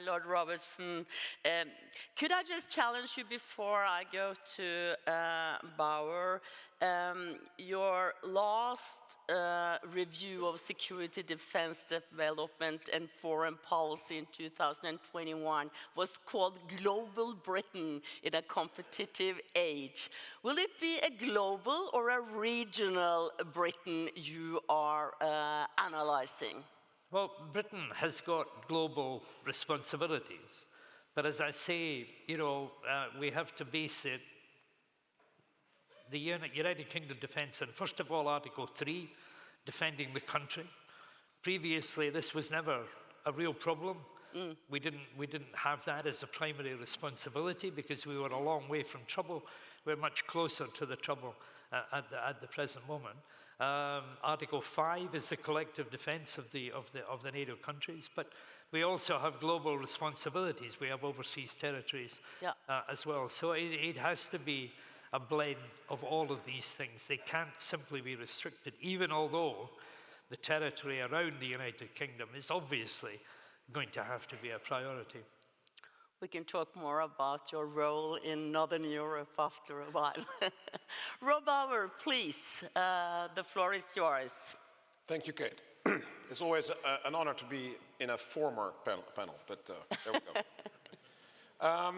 Lord Robertson. Could I just challenge you before I go to Bauer? Your last review of security, defense, development, and foreign policy in 2021 was called Global Britain in a Competitive Age. Will it be a global or a regional Britain you are analyzing?
Well, Britain has got global responsibilities, but as I say, we have to base it, the United Kingdom defence, and first of all, Article 3, defending the country. Previously, this was never a real problem. We didn't have that as the primary responsibility because we were a long way from trouble. We're much closer to the trouble at the present moment. Article 5 is the collective defence of the NATO countries, but we also have global responsibilities. We have overseas territories as well. So it has to be a blend of all of these things. They can't simply be restricted, even although the territory around the United Kingdom is obviously going to have to be a priority.
We can talk more about your role in Northern Europe after a while. Rob Bauer, please, the floor is yours.
Thank you, Kate. It's always an honor to be in a former panel, but there we go.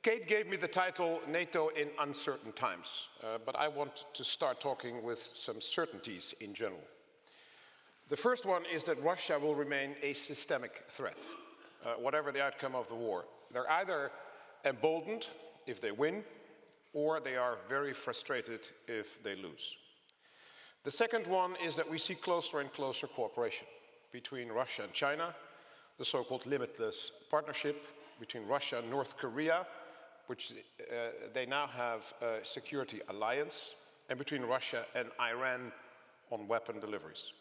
Kate gave me the title NATO in Uncertain Times, but I want to start talking with some certainties in general. The first one is that Russia will remain a systemic threat. Whatever the outcome of the war. They're either emboldened if they win, or they are very frustrated if they lose. The second one is that we see closer and closer cooperation between Russia and China, the so-called limitless partnership between Russia and North Korea, which they now have a security alliance, and between Russia and Iran on weapon deliveries.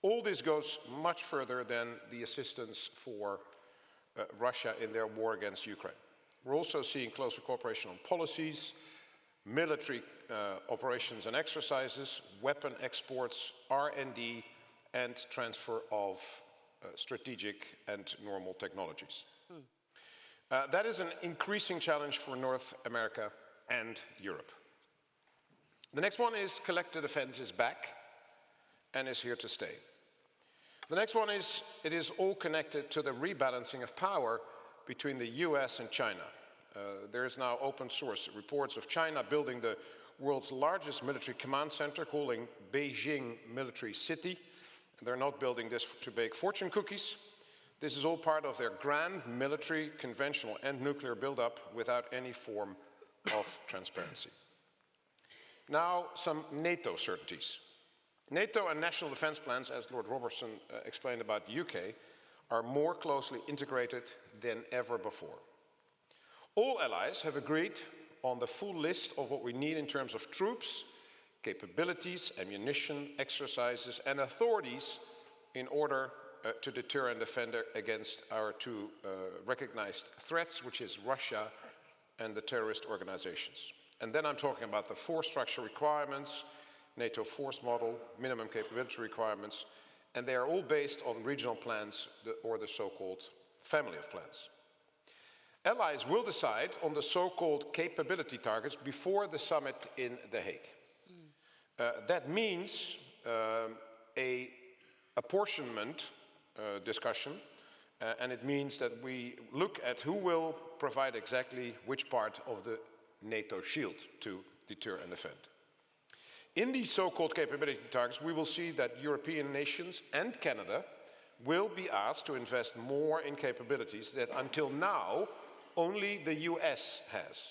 All this goes much further than the assistance for Russia in their war against Ukraine. We're also seeing closer cooperation on policies, military operations and exercises, weapon exports, R&D, and transfer of strategic and normal technologies. That is an increasing challenge for North America and Europe. The next one is collective defense is back, and is here to stay. The next one is, it is all connected to the rebalancing of power between the US and China. There is now open source reports of China building the world's largest military command center, calling Beijing Military City. They're not building this to bake fortune cookies. This is all part of their grand military, conventional and nuclear buildup without any form of transparency. Now, some NATO certainties. NATO and national defence plans, as Lord Robertson explained about the UK, are more closely integrated than ever before. All allies have agreed on the full list of what we need in terms of troops, capabilities, ammunition, exercises and authorities in order to deter and defend against our two recognized threats, which is Russia and the terrorist organizations. And then I'm talking about the force structure requirements, NATO force model, minimum capability requirements, and they are all based on regional plans or the so-called family of plans. Allies will decide on the so-called capability targets before the summit in The Hague. That means a apportionment discussion, and it means that we look at who will provide exactly which part of the NATO shield to deter and defend. In these so-called capability targets, we will see that European nations and Canada will be asked to invest more in capabilities that until now only the US has.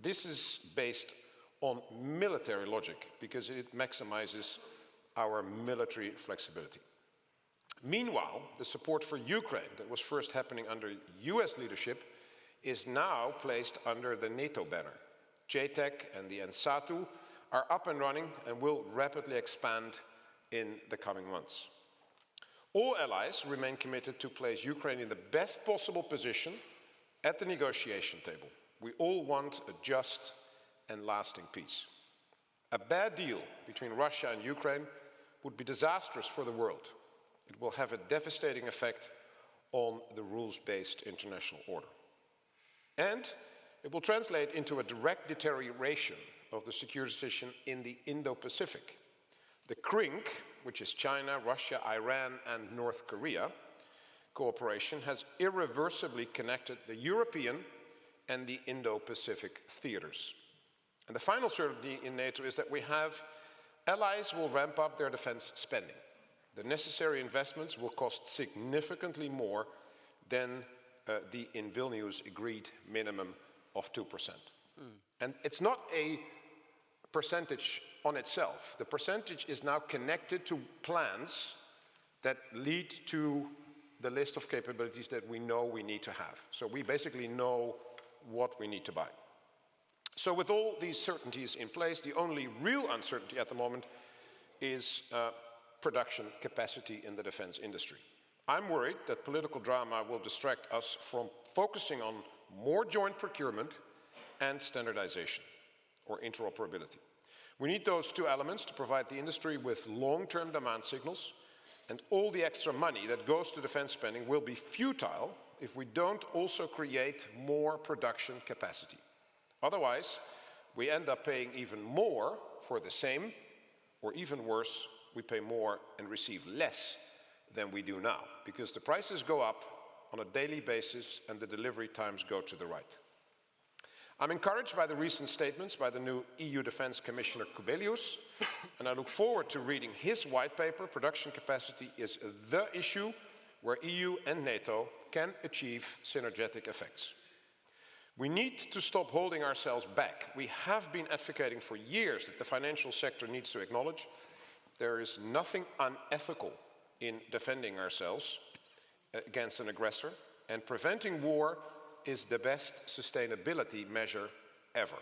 This is based on military logic because it maximizes our military flexibility. Meanwhile, the support for Ukraine that was first happening under US leadership is now placed under the NATO banner. JTEC and the NSATU are up and running and will rapidly expand in the coming months. All allies remain committed to place Ukraine in the best possible position at the negotiation table. We all want a just and lasting peace. A bad deal between Russia and Ukraine would be disastrous for the world. It will have a devastating effect on the rules-based international order. And it will translate into a direct deterioration of the security situation in the Indo-Pacific. The CRINC, which is China, Russia, Iran, and North Korea, cooperation has irreversibly connected the European and the Indo-Pacific theaters. And the final certainty in NATO is that we have allies will ramp up their defense spending. The necessary investments will cost significantly more than the in Vilnius agreed minimum of 2%. And it's not a percentage on itself. The percentage is now connected to plans that lead to the list of capabilities that we know we need to have. So we basically know what we need to buy. So with all these certainties in place, the only real uncertainty at the moment is production capacity in the defense industry. I'm worried that political drama will distract us from focusing on more joint procurement and standardization, or interoperability. We need those two elements to provide the industry with long-term demand signals, and all the extra money that goes to defense spending will be futile if we don't also create more production capacity. Otherwise, we end up paying even more for the same, or even worse, we pay more and receive less than we do now, because the prices go up on a daily basis and the delivery times go to the right. I'm encouraged by the recent statements by the new EU Defence Commissioner Kubilius, and I look forward to reading his white paper. Production capacity is the issue where EU and NATO can achieve synergetic effects. We need to stop holding ourselves back. We have been advocating for years that the financial sector needs to acknowledge there is nothing unethical in defending ourselves against an aggressor, and preventing war is the best sustainability measure ever.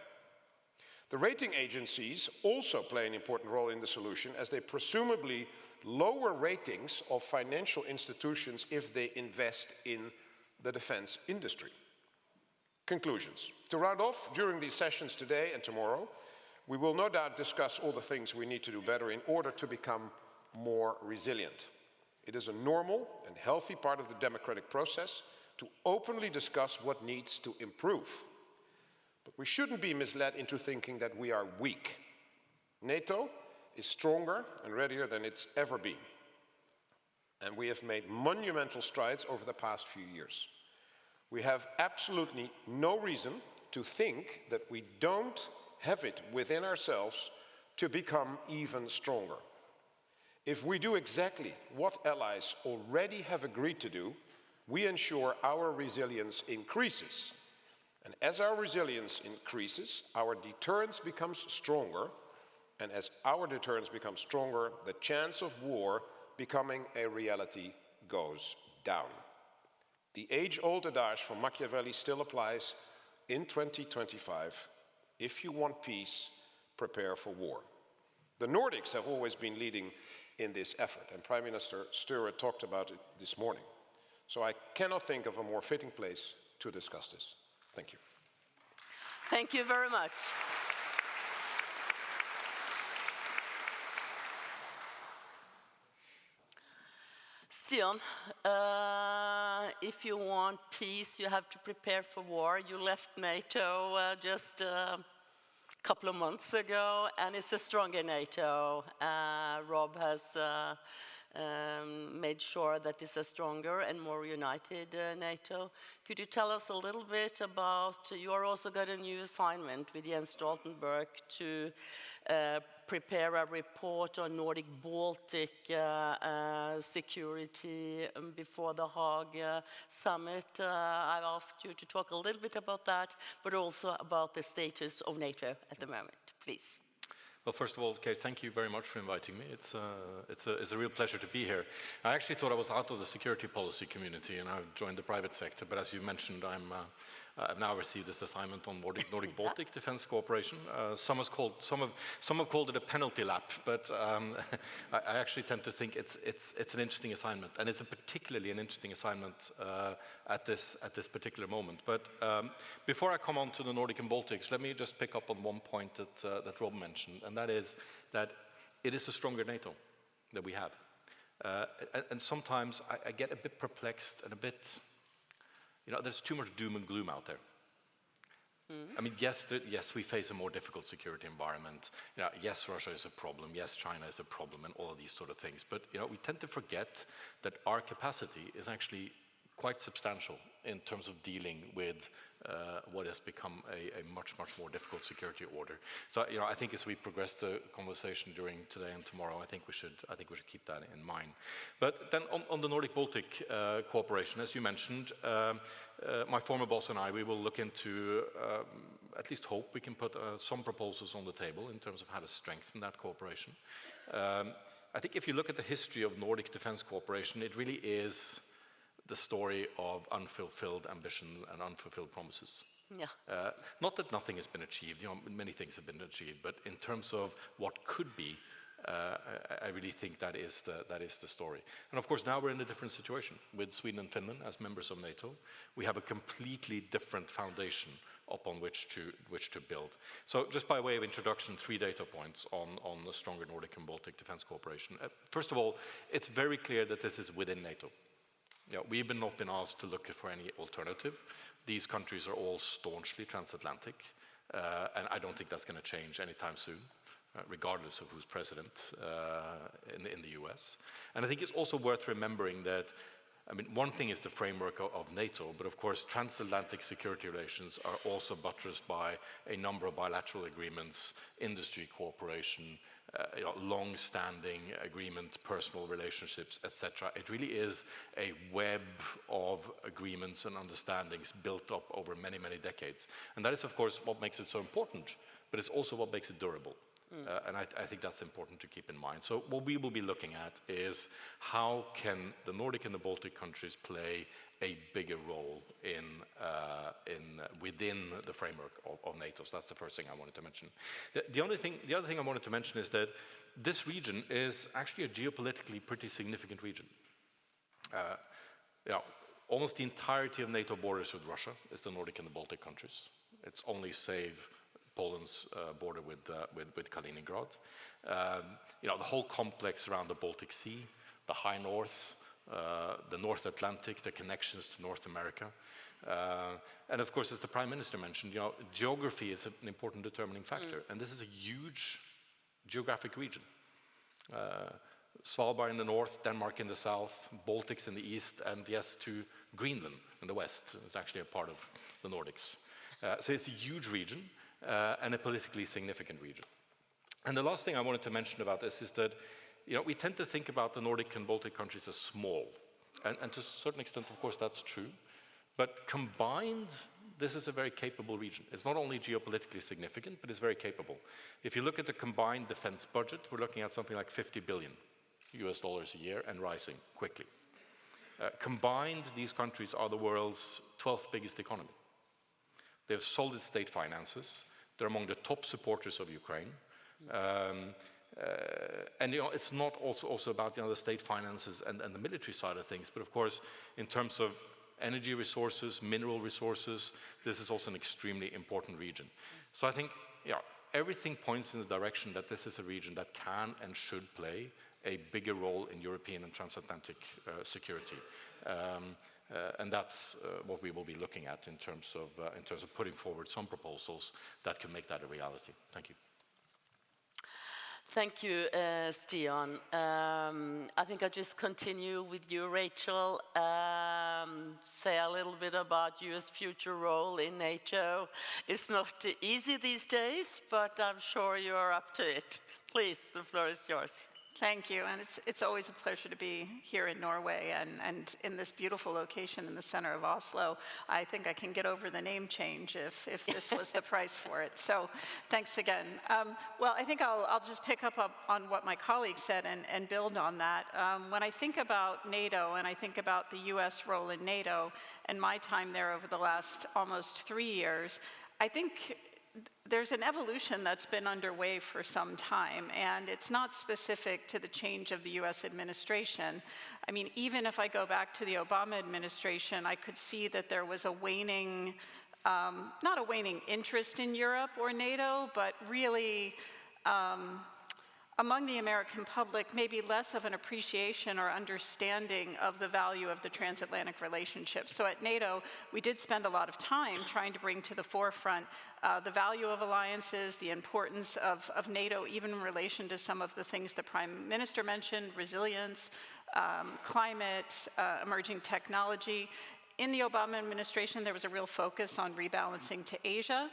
The rating agencies also play an important role in the solution, as they presumably lower ratings of financial institutions if they invest in the defense industry. Conclusions. To round off, during these sessions today and tomorrow, we will no doubt discuss all the things we need to do better in order to become more resilient. It is a normal and healthy part of the democratic process to openly discuss what needs to improve. But we shouldn't be misled into thinking that we are weak. NATO is stronger and readier than it's ever been. And we have made monumental strides over the past few years. We have absolutely no reason to think that we don't have it within ourselves to become even stronger. If we do exactly what allies already have agreed to do, we ensure our resilience increases. And as our resilience increases, our deterrence becomes stronger. And as our deterrence becomes stronger, the chance of war becoming a reality goes down. The age-old adage from Machiavelli still applies in 2025. If you want peace, prepare for war. The Nordics have always been leading in this effort, and Prime Minister Støre talked about it this morning. So I cannot think of a more fitting place to discuss this. Thank you.
Thank you very much. Stian, if you want peace, you have to prepare for war. You left NATO just a couple of months ago, and it's a stronger NATO. Rob has made sure that it's a stronger and more united NATO. Could you tell us a little bit about, you are also got a new assignment with Jens Stoltenberg to prepare a report on Nordic-Baltic security before the Hague summit. I've asked you to talk a little bit about that, but also about the status of NATO at the moment, please.
Well, first of all, Kate, thank you very much for inviting me. It's a real pleasure to be here. I actually thought I was out of the security policy community and I've joined the private sector, but as you mentioned, I've now received this assignment on Nordic-Baltic defense cooperation. Some have called it a penalty lap, but I actually tend to think it's an interesting assignment, and it's particularly an interesting assignment at this particular moment. But before I come on to the Nordic and Baltics, let me just pick up on one point that Rob mentioned, and that is that it is a stronger NATO that we have. And sometimes I get a bit perplexed and a bit, there's too much doom and gloom out there. I mean, yes, we face a more difficult security environment. Yes, Russia is a problem. Yes, China is a problem, and all of these sort of things. But we tend to forget that our capacity is actually quite substantial in terms of dealing with what has become a much more difficult security order. So I think as we progress the conversation during today and tomorrow, I think we should keep that in mind. But then on the Nordic-Baltic cooperation, as you mentioned, my former boss and I, we will look into, at least hope we can put some proposals on the table in terms of how to strengthen that cooperation. I think if you look at the history of Nordic defense cooperation, it really is the story of unfulfilled ambition and unfulfilled promises. Yeah. Not that nothing has been achieved, many things have been achieved, but in terms of what could be, I really think that is the story. And of course, now we're in a different situation with Sweden and Finland as members of NATO. We have a completely different foundation upon which to build. So just by way of introduction, 3 data points on the stronger Nordic and Baltic defense cooperation. First of all, it's very clear that this is within NATO. We've not been asked to look for any alternative. These countries are all staunchly transatlantic, and I don't think that's going to change anytime soon, regardless of who's president in the US. And I think it's also worth remembering that, one thing is the framework of NATO, but of course transatlantic security relations are also buttressed by a number of bilateral agreements, industry cooperation, long-standing agreement, personal relationships, etc. It really is a web of agreements and understandings built up over many decades. And that is, of course, what makes it so important, but it's also what makes it durable. And I think that's important to keep in mind. So what we will be looking at is how can the Nordic and the Baltic countries play a bigger role within the framework of NATO. So that's the first thing I wanted to mention. The other thing I wanted to mention is that this region is actually a geopolitically pretty significant region. Almost the entirety of NATO borders with Russia is the Nordic and the Baltic countries. It's only save Poland's border with Kaliningrad. The whole complex around the Baltic Sea, the high north, the North Atlantic, the connections to North America. And of course, as the Prime Minister mentioned, geography is an important determining factor. And this is a huge geographic region. Svalbard in the north, Denmark in the south, Baltics in the east, and yes, to Greenland in the west. It's actually a part of the Nordics. So it's a huge region and a politically significant region. And the last thing I wanted to mention about this is that we tend to think about the Nordic and Baltic countries as small. And to a certain extent, of course, that's true. But combined, this is a very capable region. It's not only geopolitically significant, but it's very capable. If you look at the combined defense budget, we're looking at something like $50 billion a year and rising quickly. Combined, these countries are the world's 12th biggest economy. They have solid state finances. They're among the top supporters of Ukraine. And it's not also about the state finances and the military side of things, but of course, in terms of energy resources, mineral resources, this is also an extremely important region. So I think, everything points in the direction that this is a region that can and should play a bigger role in European and transatlantic security. And that's what we will be looking at in terms of putting forward some proposals that can make that a reality. Thank you.
Thank you, Stian. I think I'll just continue with you, Rachel. Say a little bit about US future role in NATO. It's not easy these days, but I'm sure you're up to it. Please, the floor is yours.
Thank you, and it's always a pleasure to be here in Norway and in this beautiful location in the center of Oslo. I think I can get over the name change if this was the price for it. So thanks again. Well, I think I'll just pick up on what my colleague said and build on that. When I think about NATO and I think about the US role in NATO and my time there over the last almost 3 years, I think there's an evolution that's been underway for some time, and it's not specific to the change of the US administration. I mean, even if I go back to the Obama administration, I could see that there was a waning, not a waning interest in Europe or NATO, but really among the American public, maybe less of an appreciation or understanding of the value of the transatlantic relationship. So at NATO, we did spend a lot of time trying to bring to the forefront the value of alliances, the importance of NATO, even in relation to some of the things the Prime Minister mentioned, resilience, climate, emerging technology. In the Obama administration, there was a real focus on rebalancing to Asia.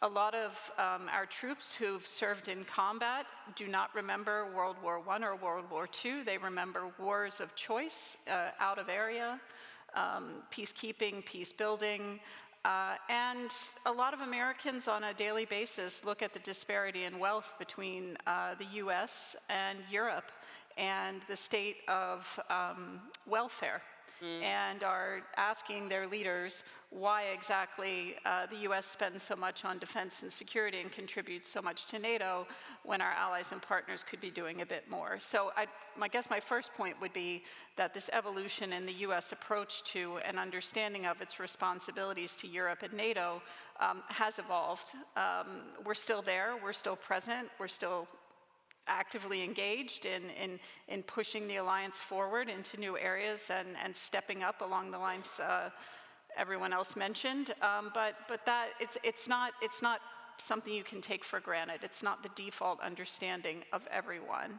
A lot of our troops who've served in combat do not remember World War I or World War II. They remember wars of choice, out of area, peacekeeping, peace building. And a lot of Americans on a daily basis look at the disparity in wealth between the US and Europe and the state of welfare. And are asking their leaders why exactly the US spends so much on defense and security and contributes so much to NATO when our allies and partners could be doing a bit more. So I guess my first point would be that this evolution in the US approach to an understanding of its responsibilities to Europe and NATO has evolved. We're still there, we're still present, we're still actively engaged in pushing the alliance forward into new areas and stepping up along the lines everyone else mentioned. But that it's not something you can take for granted. It's not the default understanding of everyone.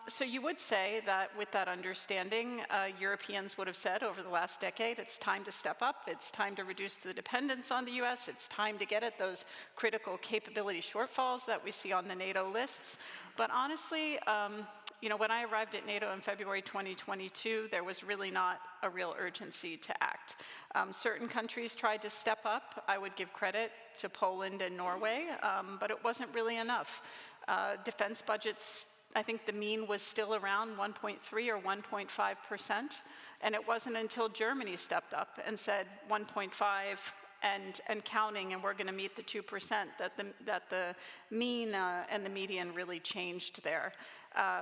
So you would say that with that understanding, Europeans would have said over the last decade, it's time to step up, it's time to reduce the dependence on the US, it's time to get at those critical capability shortfalls that we see on the NATO lists. But honestly, when I arrived at NATO in February 2022, there was really not a real urgency to act. Certain countries tried to step up. I would give credit to Poland and Norway, but it wasn't really enough. Defense budgets, I think the mean was still around 1.3 or 1.5%, and it wasn't until Germany stepped up and said 1.5 and counting, and we're going to meet the 2%, that the mean and the median really changed there.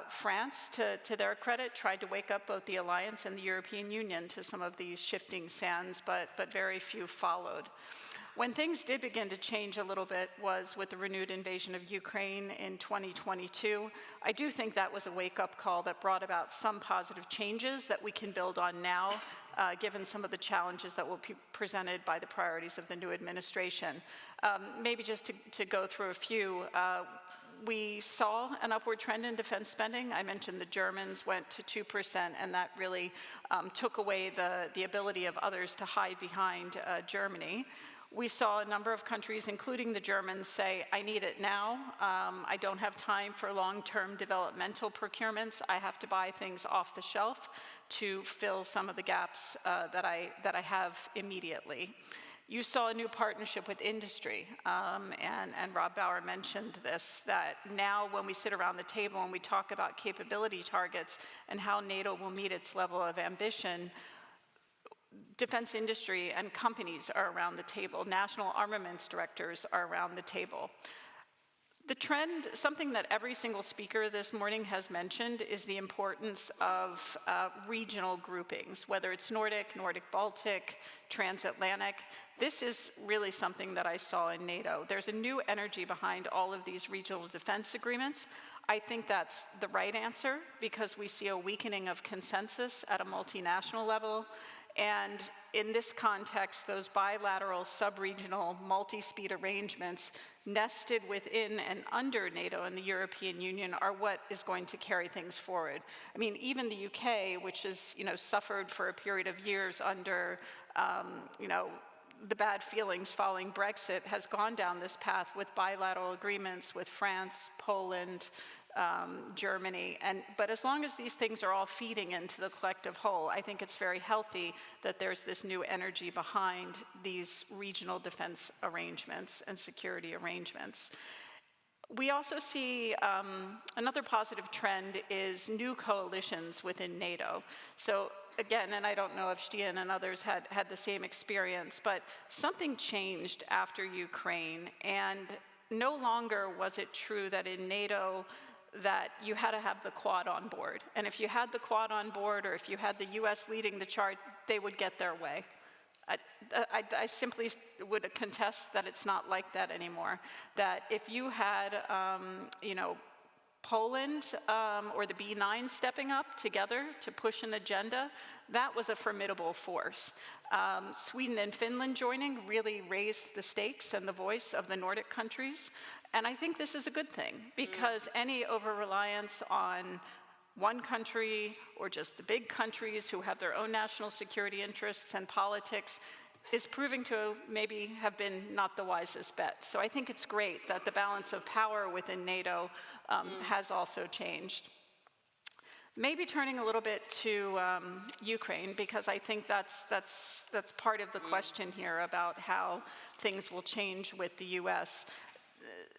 France, to their credit, tried to wake up both the alliance and the European Union to some of these shifting sands, but very few followed. When things did begin to change a little bit was with the renewed invasion of Ukraine in 2022. I do think that was a wake-up call that brought about some positive changes that we can build on now, given some of the challenges that will be presented by the priorities of the new administration. Maybe just to go through a few, We saw an upward trend in defense spending. I mentioned the Germans went to 2%, and that really took away the ability of others to hide behind Germany. We saw a number of countries, including the Germans, say, I need it now. I don't have time for long-term developmental procurements. I have to buy things off the shelf to fill some of the gaps that I have immediately. You saw a new partnership with industry, and Rob Bauer mentioned this, that now when we sit around the table and we talk about capability targets and how NATO will meet its level of ambition, defense industry and companies are around the table. National armaments directors are around the table. The trend, something that every single speaker this morning has mentioned, is the importance of regional groupings, whether it's Nordic, Nordic-Baltic, Transatlantic. This is really something that I saw in NATO. There's a new energy behind all of these regional defense agreements. I think that's the right answer because we see a weakening of consensus at a multinational level. And in this context, those bilateral, sub-regional, multi-speed arrangements nested within and under NATO and the European Union are what is going to carry things forward. I mean, even the UK, which has, suffered for a period of years under, the bad feelings following Brexit, has gone down this path with bilateral agreements with France, Poland, Germany, but as long as these things are all feeding into the collective whole, I think it's very healthy that there's this new energy behind these regional defense arrangements and security arrangements. We also see another positive trend is new coalitions within NATO. So again, and I don't know if Støre and others had the same experience, but something changed after Ukraine, and no longer was it true that in NATO that you had to have the Quad on board. And if you had the Quad on board, or if you had the US leading the chart, they would get their way. I simply would contest that it's not like that anymore. That if you had, Poland or the B9 stepping up together to push an agenda, that was a formidable force. Sweden and Finland joining really raised the stakes and the voice of the Nordic countries. And I think this is a good thing, because any over-reliance on one country or just the big countries who have their own national security interests and politics is proving to maybe have been not the wisest bet. So I think it's great that the balance of power within NATO has also changed. Maybe turning a little bit to Ukraine, because I think that's part of the question here about how things will change with the US.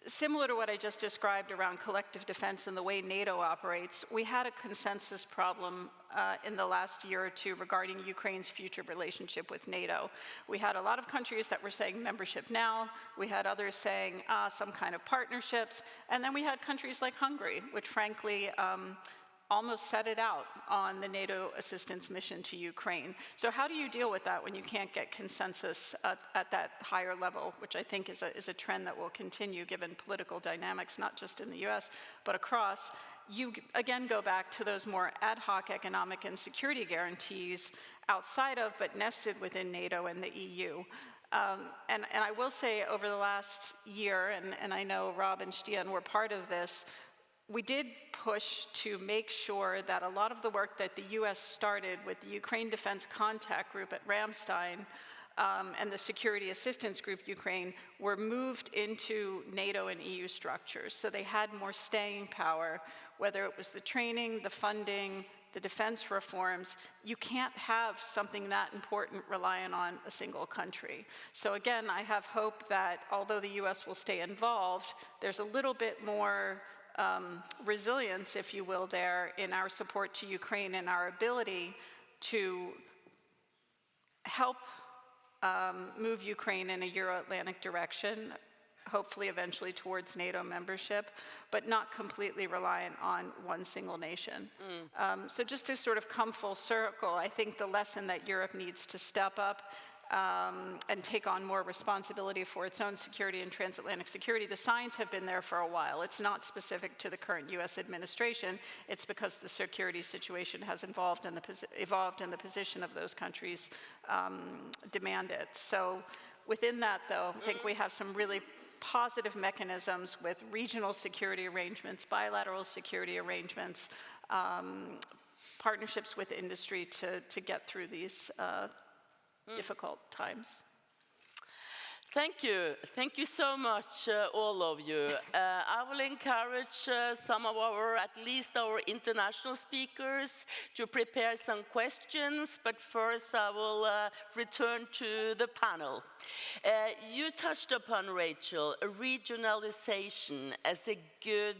Similar to what I just described around collective defense and the way NATO operates, we had a consensus problem in the last year or two regarding Ukraine's future relationship with NATO. We had a lot of countries that were saying membership now, we had others saying some kind of partnerships, and then we had countries like Hungary, which frankly almost set it out on the NATO assistance mission to Ukraine. So how do you deal with that when you can't get consensus at that higher level, which I think is a trend that will continue given political dynamics, not just in the US, but across? You again go back to those more ad hoc economic and security guarantees outside of, but nested within NATO and the EU. And I will say over the last year, and I know Rob and Støre were part of this, we did push to make sure that a lot of the work that the US started with the Ukraine Defense Contact Group at Ramstein and the Security Assistance Group Ukraine were moved into NATO and EU structures. So they had more staying power, whether it was the training, the funding, the defense reforms. You can't have something that important reliant on a single country. So again, I have hope that although the US will stay involved, there's a little bit more resilience, if you will, there in our support to Ukraine and our ability to help move Ukraine in a Euro-Atlantic direction, hopefully eventually towards NATO membership, but not completely reliant on one single nation. So just to sort of come full circle, I think the lesson that Europe needs to step up and take on more responsibility for its own security and transatlantic security. The signs have been there for a while. It's not specific to the current US administration. It's because the security situation has evolved and the position of those countries demand it. So within that, though, I think we have some really positive mechanisms with regional security arrangements, bilateral security arrangements, partnerships with industry to get through these difficult times.
Thank you. Thank you so much, all of you. I will encourage some of at least our international speakers to prepare some questions, but first I will return to the panel. You touched upon, Rachel, regionalization as a good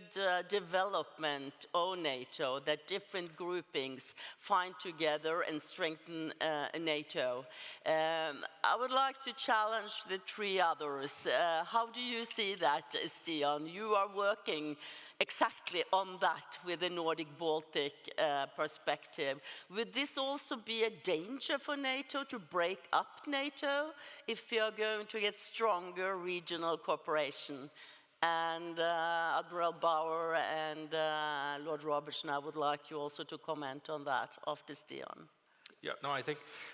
development of NATO, that different groupings find together and strengthen NATO. I would like to challenge the three others. How do you see that, Stian? You are working exactly on that with the Nordic-Baltic perspective. Would this also be a danger for NATO to break up NATO if you are going to get stronger regional cooperation? And Admiral Bauer and Lord Robertson, I would like you also to comment on that after Stian.
Yeah, no, I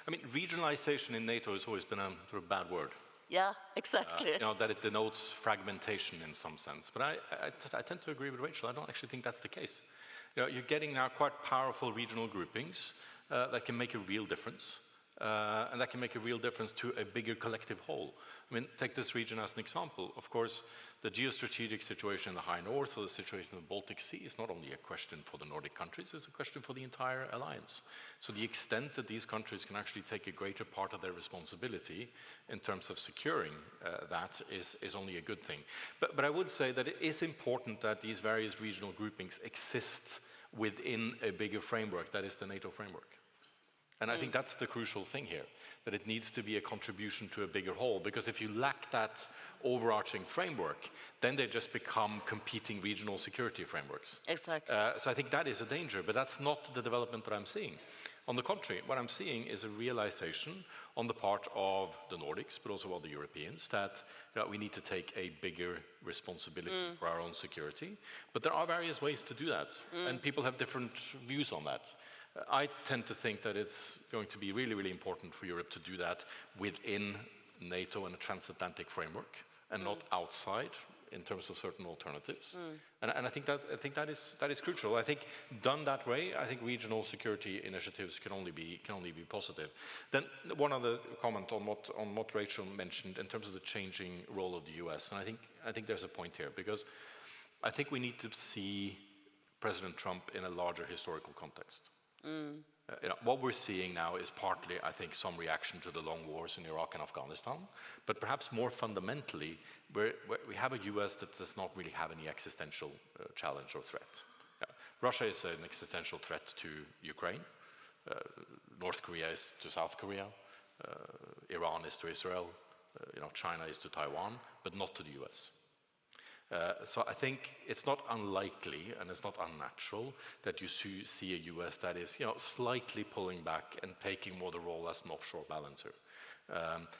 mean, regionalization in NATO has always been a sort of bad word.
Yeah, exactly.
You know, that it denotes fragmentation in some sense. But I tend to agree with Rachel. I don't actually think that's the case. You know, you're getting now quite powerful regional groupings that can make a real difference. And that can make a real difference to a bigger collective whole. I mean, take this region as an example. Of course, the geostrategic situation in the High North or the situation in the Baltic Sea is not only a question for the Nordic countries, it's a question for the entire alliance. So the extent that these countries can actually take a greater part of their responsibility in terms of securing that is only a good thing. But I would say that it is important that these various regional groupings exist within a bigger framework, that is the NATO framework. And I think that's the crucial thing here, that it needs to be a contribution to a bigger whole, because if you lack that overarching framework, then they just become competing regional security frameworks.
Exactly.
So I think that is a danger, but that's not the development that I'm seeing. On the contrary, what I'm seeing is a realization on the part of the Nordics, but also of the Europeans, that we need to take a bigger responsibility for our own security. But there are various ways to do that, and people have different views on that. I tend to think that it's going to be really, really important for Europe to do that within NATO and a transatlantic framework, and not outside in terms of certain alternatives. And I think that is crucial. I think done that way, I think regional security initiatives can only be positive. Then one other comment on what Rachel mentioned in terms of the changing role of the US, and I think there's a point here, because I think we need to see President Trump in a larger historical context. What we're seeing now is partly, I think, some reaction to the long wars in Iraq and Afghanistan, but perhaps more fundamentally, we have a US that does not really have any existential challenge or threat. Russia is an existential threat to Ukraine, North Korea is to South Korea, Iran is to Israel, China is to Taiwan, but not to the US. So I think it's not unlikely and it's not unnatural that you see a US that is slightly pulling back and taking more the role as an offshore balancer.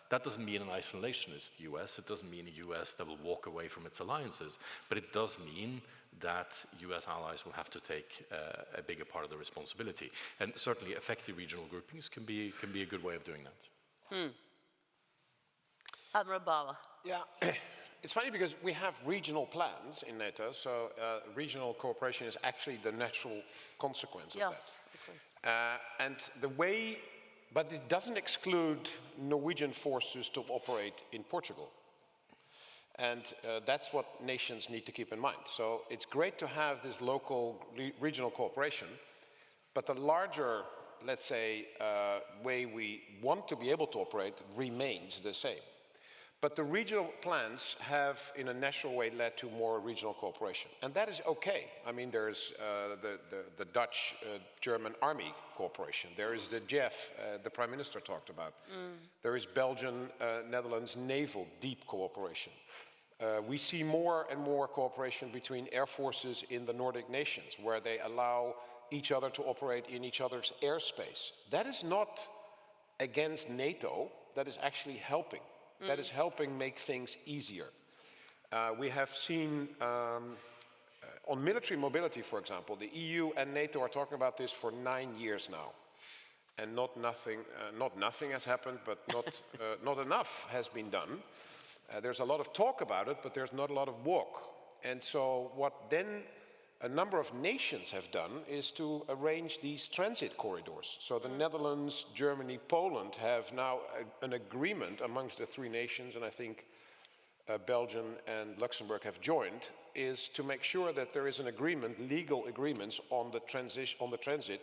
That doesn't mean an isolationist US, it doesn't mean a US that will walk away from its alliances, but it does mean that US allies will have to take a bigger part of the responsibility. And certainly effective regional groupings can be a good way of doing that.
Admiral Bauer.
Yeah. It's funny because we have regional plans in NATO, so regional cooperation is actually the natural consequence of that.
Yes, of course.
But it doesn't exclude Norwegian forces to operate in Portugal. And that's what nations need to keep in mind. So it's great to have this local, regional cooperation, but the larger, let's say, way we want to be able to operate remains the same. But the regional plans have, in a natural way, led to more regional cooperation. And that is okay. I mean, there's the Dutch-German army cooperation. There is the JEF, the Prime Minister talked about. There is Belgian-Netherlands naval deep cooperation. We see more and more cooperation between air forces in the Nordic nations, where they allow each other to operate in each other's airspace. That is not against NATO, that is actually helping. That is helping make things easier. We have seen on military mobility, for example, the EU and NATO are talking about this for 9 years now. And not nothing has happened, but not enough has been done. There's a lot of talk about it, but there's not a lot of walk. And so what then a number of nations have done is to arrange these transit corridors. So the Netherlands, Germany, Poland have now an agreement amongst the three nations, and I think Belgium and Luxembourg have joined, is to make sure that there is an agreement, legal agreements on the transit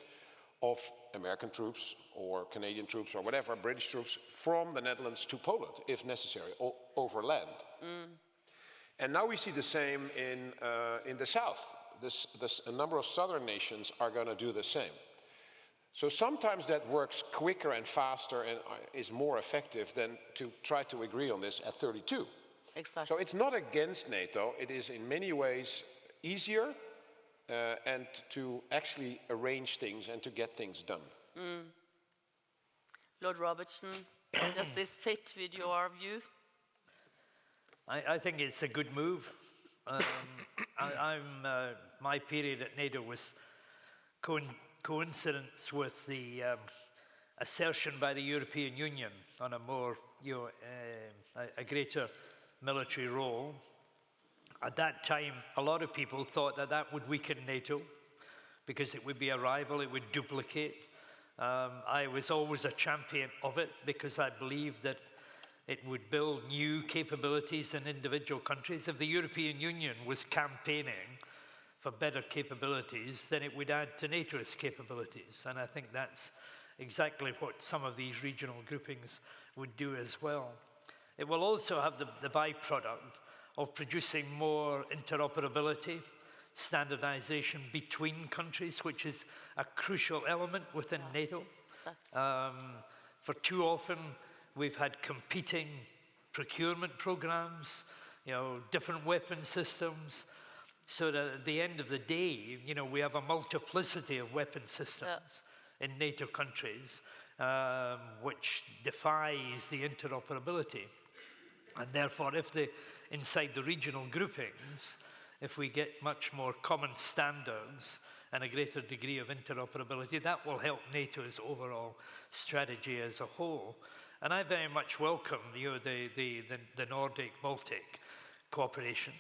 of American troops or Canadian troops or whatever, British troops, from the Netherlands to Poland, if necessary, over land. And now we see the same in the south. A number of southern nations are going to do the same. So sometimes that works quicker and faster and is more effective than to try to agree on this at 32.
Exactly.
So it's not against NATO. It is in many ways easier and to actually arrange things and to get things done.
Lord Robertson, does this fit with your view?
I think it's a good move. My period at NATO was coincidence with the assertion by the European Union on a more, a greater military role. At that time, a lot of people thought that that would weaken NATO because it would be a rival, it would duplicate. I was always a champion of it because I believed that it would build new capabilities in individual countries. If the European Union was campaigning for better capabilities, then it would add to NATO's capabilities. And I think that's exactly what some of these regional groupings would do as well. It will also have the byproduct of producing more interoperability, standardization between countries, which is a crucial element within NATO. For too often, we've had competing procurement programs, different weapon systems, so that at the end of the day, we have a multiplicity of weapon systems in NATO countries, which defies the interoperability. And therefore, inside the regional groupings, if we get much more common standards and a greater degree of interoperability, that will help NATO's overall strategy as a whole. And I very much welcome the Nordic-Baltic cooperation.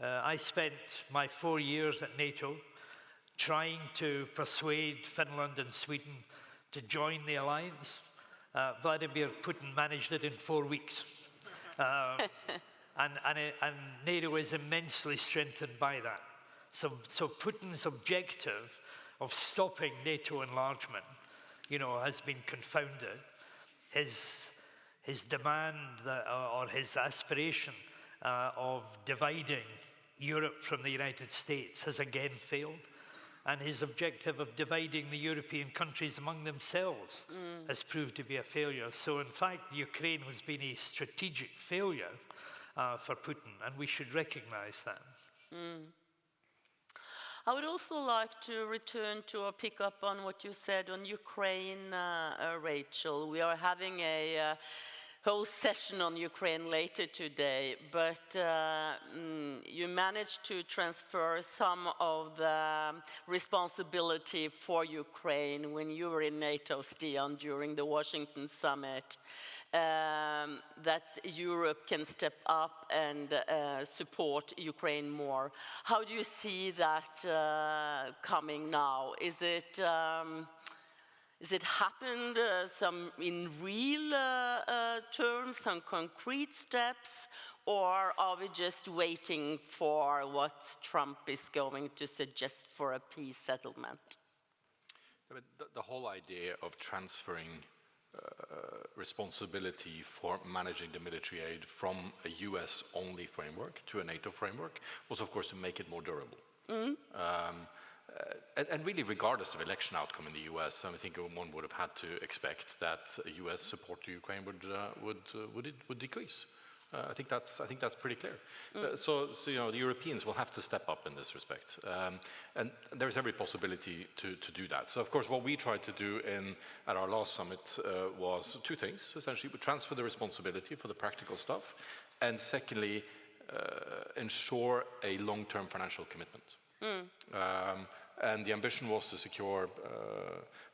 I spent my 4 years at NATO trying to persuade Finland and Sweden to join the alliance. Vladimir Putin managed it in 4 weeks. And NATO is immensely strengthened by that. So Putin's objective of stopping NATO enlargement, has been confounded. His demand or his aspiration of dividing Europe from the United States has again failed. And his objective of dividing the European countries among themselves has proved to be a failure. So in fact, Ukraine has been a strategic failure for Putin, and we should recognize that.
I would also like to return to or pick up on what you said on Ukraine, Rachel. We are having a whole session on Ukraine later today, but you managed to transfer some of the responsibility for Ukraine when you were in NATO, Stian, during the Washington summit, that Europe can step up and support Ukraine more. How do you see that coming now? Is it happened some in real terms, some concrete steps, or are we just waiting for what Trump is going to suggest for a peace settlement?
The whole idea of transferring responsibility for managing the military aid from a US-only framework to a NATO framework was, of course, to make it more durable. And really, regardless of election outcome in the US, I think one would have had to expect that US support to Ukraine would decrease. I think that's pretty clear. So the Europeans will have to step up in this respect, and there's every possibility to do that. So of course, what we tried to do at our last summit was two things. Essentially, we transfer the responsibility for the practical stuff, and secondly, ensure a long-term financial commitment. and the ambition was to secure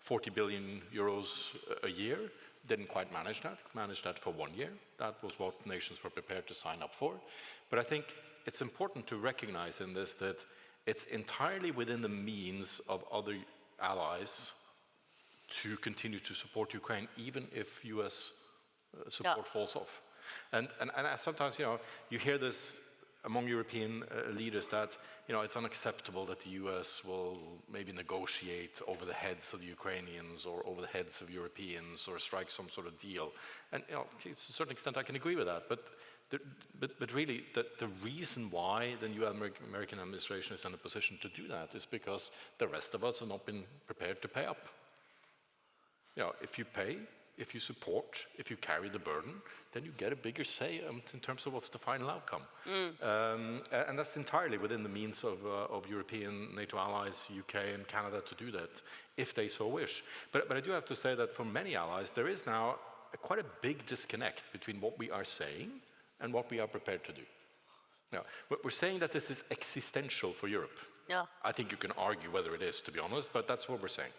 40 billion euros a year. Didn't quite manage that for 1 year. That was what nations were prepared to sign up for. But I think it's important to recognize in this that it's entirely within the means of other allies to continue to support Ukraine, even if US support falls off. And sometimes, you hear this among European leaders that, it's unacceptable that the US will maybe negotiate over the heads of the Ukrainians or over the heads of Europeans or strike some sort of deal. And, to a certain extent I can agree with that, but really the reason why the new American administration is in a position to do that is because the rest of us have not been prepared to pay up. If you pay, if you support, if you carry the burden, then you get a bigger say in terms of what's the final outcome. And that's entirely within the means of European NATO allies, UK and Canada to do that, if they so wish. But I do have to say that for many allies, there is now quite a big disconnect between what we are saying and what we are prepared to do. Now, we're saying that this is existential for Europe.
Yeah.
I think you can argue whether it is, to be honest, but that's what we're saying.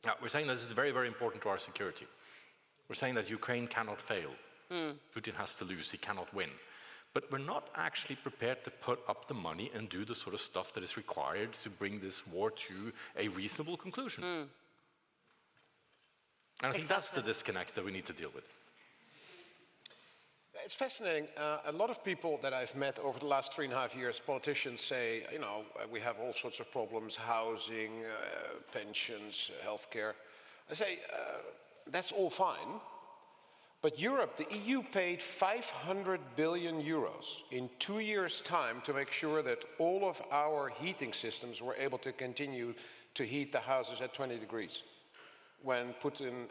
Now, we're saying this is very, very important to our security. We're saying that Ukraine cannot fail. Putin has to lose, he cannot win. But we're not actually prepared to put up the money and do the sort of stuff that is required to bring this war to a reasonable conclusion. And I think that's the disconnect that we need to deal with.
It's fascinating. A lot of people that I've met over the last 3.5 years, politicians say, we have all sorts of problems, housing, pensions, healthcare. I say, that's all fine. But Europe, the EU paid 500 billion euros in 2 years' time to make sure that all of our heating systems were able to continue to heat the houses at 20 degrees when Putin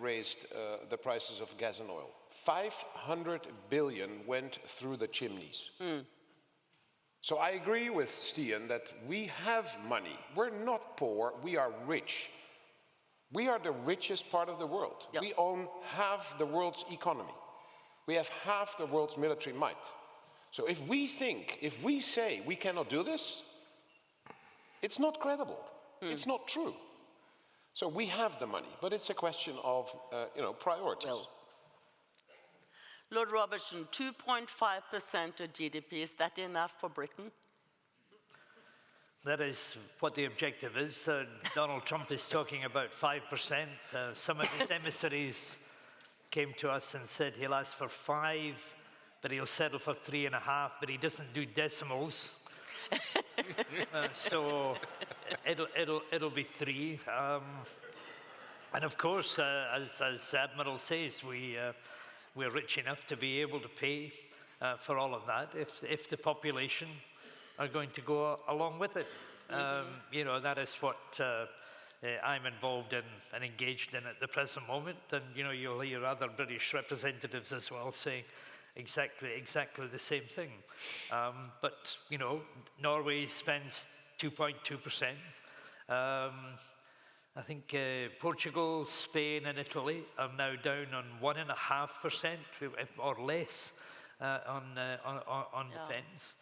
raised the prices of gas and oil. 500 billion went through the chimneys. So I agree with Støre that we have money. We're not poor, we are rich. We are the richest part of the world. We own half the world's economy. We have half the world's military might. So if we say we cannot do this, it's not credible. It's not true. So we have the money, but it's a question of priorities.
Well, Lord Robertson, 2.5% of GDP, is that enough for Britain?
That is what the objective is. Donald Trump is talking about 5%. Some of his emissaries came to us and said he'll ask for 5, but he'll settle for 3.5, but he doesn't do decimals. So it'll be 3. And of course, as Admiral says, we're rich enough to be able to pay for all of that if the population are going to go along with it. That is what I'm involved in and engaged in at the present moment. And you'll hear other British representatives as well saying exactly the same thing. But Norway spends 2.2%. I think Portugal, Spain and Italy are now down on 1.5% or less on defence.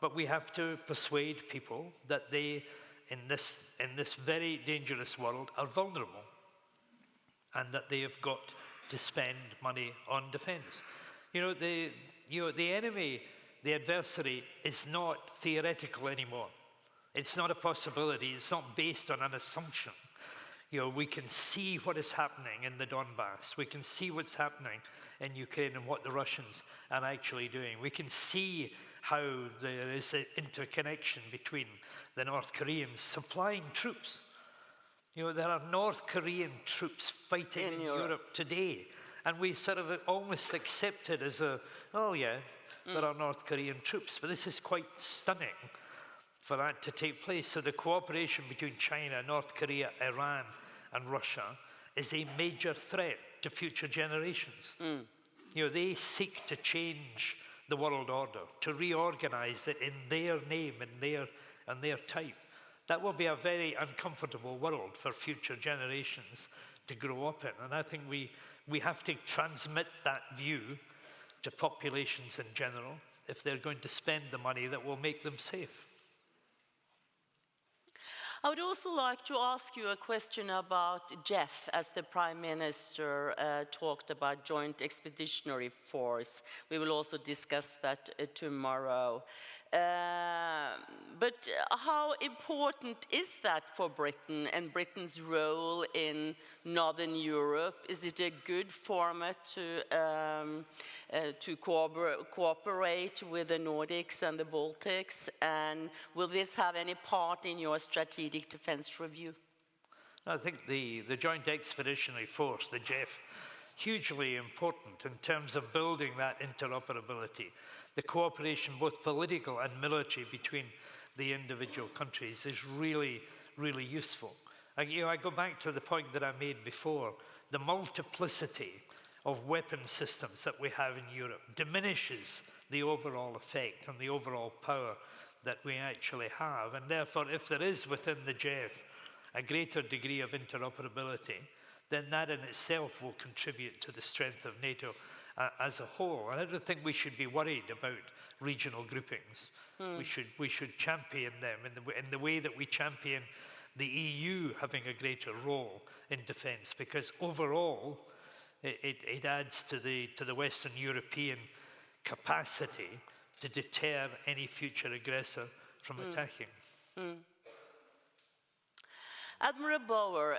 But we have to persuade people that they, in this very dangerous world, are vulnerable and that they have got to spend money on defence. The enemy, the adversary, is not theoretical anymore. It's not a possibility. It's not based on an assumption. We can see what is happening in the Donbass. We can see what's happening in Ukraine and what the Russians are actually doing. We can see how there is an interconnection between the North Koreans supplying troops. There are North Korean troops fighting in Europe today. And we sort of almost accept it as there are North Korean troops. But this is quite stunning for that to take place. So the cooperation between China, North Korea, Iran and Russia is a major threat to future generations. They seek to change the world order, to reorganize it in their name and their type. That will be a very uncomfortable world for future generations to grow up in. And I think we have to transmit that view to populations in general if they're going to spend the money that will make them safe.
I would also like to ask you a question about JEF, as the Prime Minister talked about Joint Expeditionary Force. We will also discuss that tomorrow. But how important is that for Britain and Britain's role in Northern Europe? Is it a good format to cooperate with the Nordics and the Baltics? And will this have any part in your strategic defense review?
I think the Joint Expeditionary Force, the JEF, hugely important in terms of building that interoperability. The cooperation, both political and military, between the individual countries is really, really useful. I go back to the point that I made before. The multiplicity of weapon systems that we have in Europe diminishes the overall effect and the overall power that we actually have. And therefore, if there is within the JEF a greater degree of interoperability, then that in itself will contribute to the strength of NATO as a whole. And I don't think we should be worried about regional groupings. We should champion them in the way that we champion the EU having a greater role in defence, because overall it adds to the Western European capacity to deter any future aggressor from attacking.
Admiral Bauer,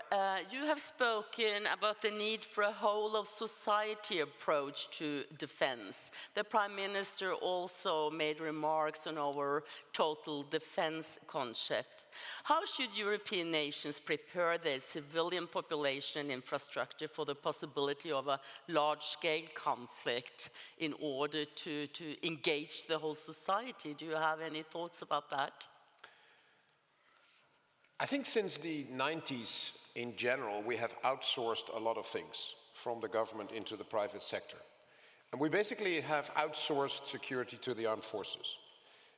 you have spoken about the need for a whole-of-society approach to defense. The Prime Minister also made remarks on our total defense concept. How should European nations prepare their civilian population and infrastructure for the possibility of a large-scale conflict in order to engage the whole society? Do you have any thoughts about that?
I think since the 90s, in general, we have outsourced a lot of things from the government into the private sector. And we basically have outsourced security to the armed forces.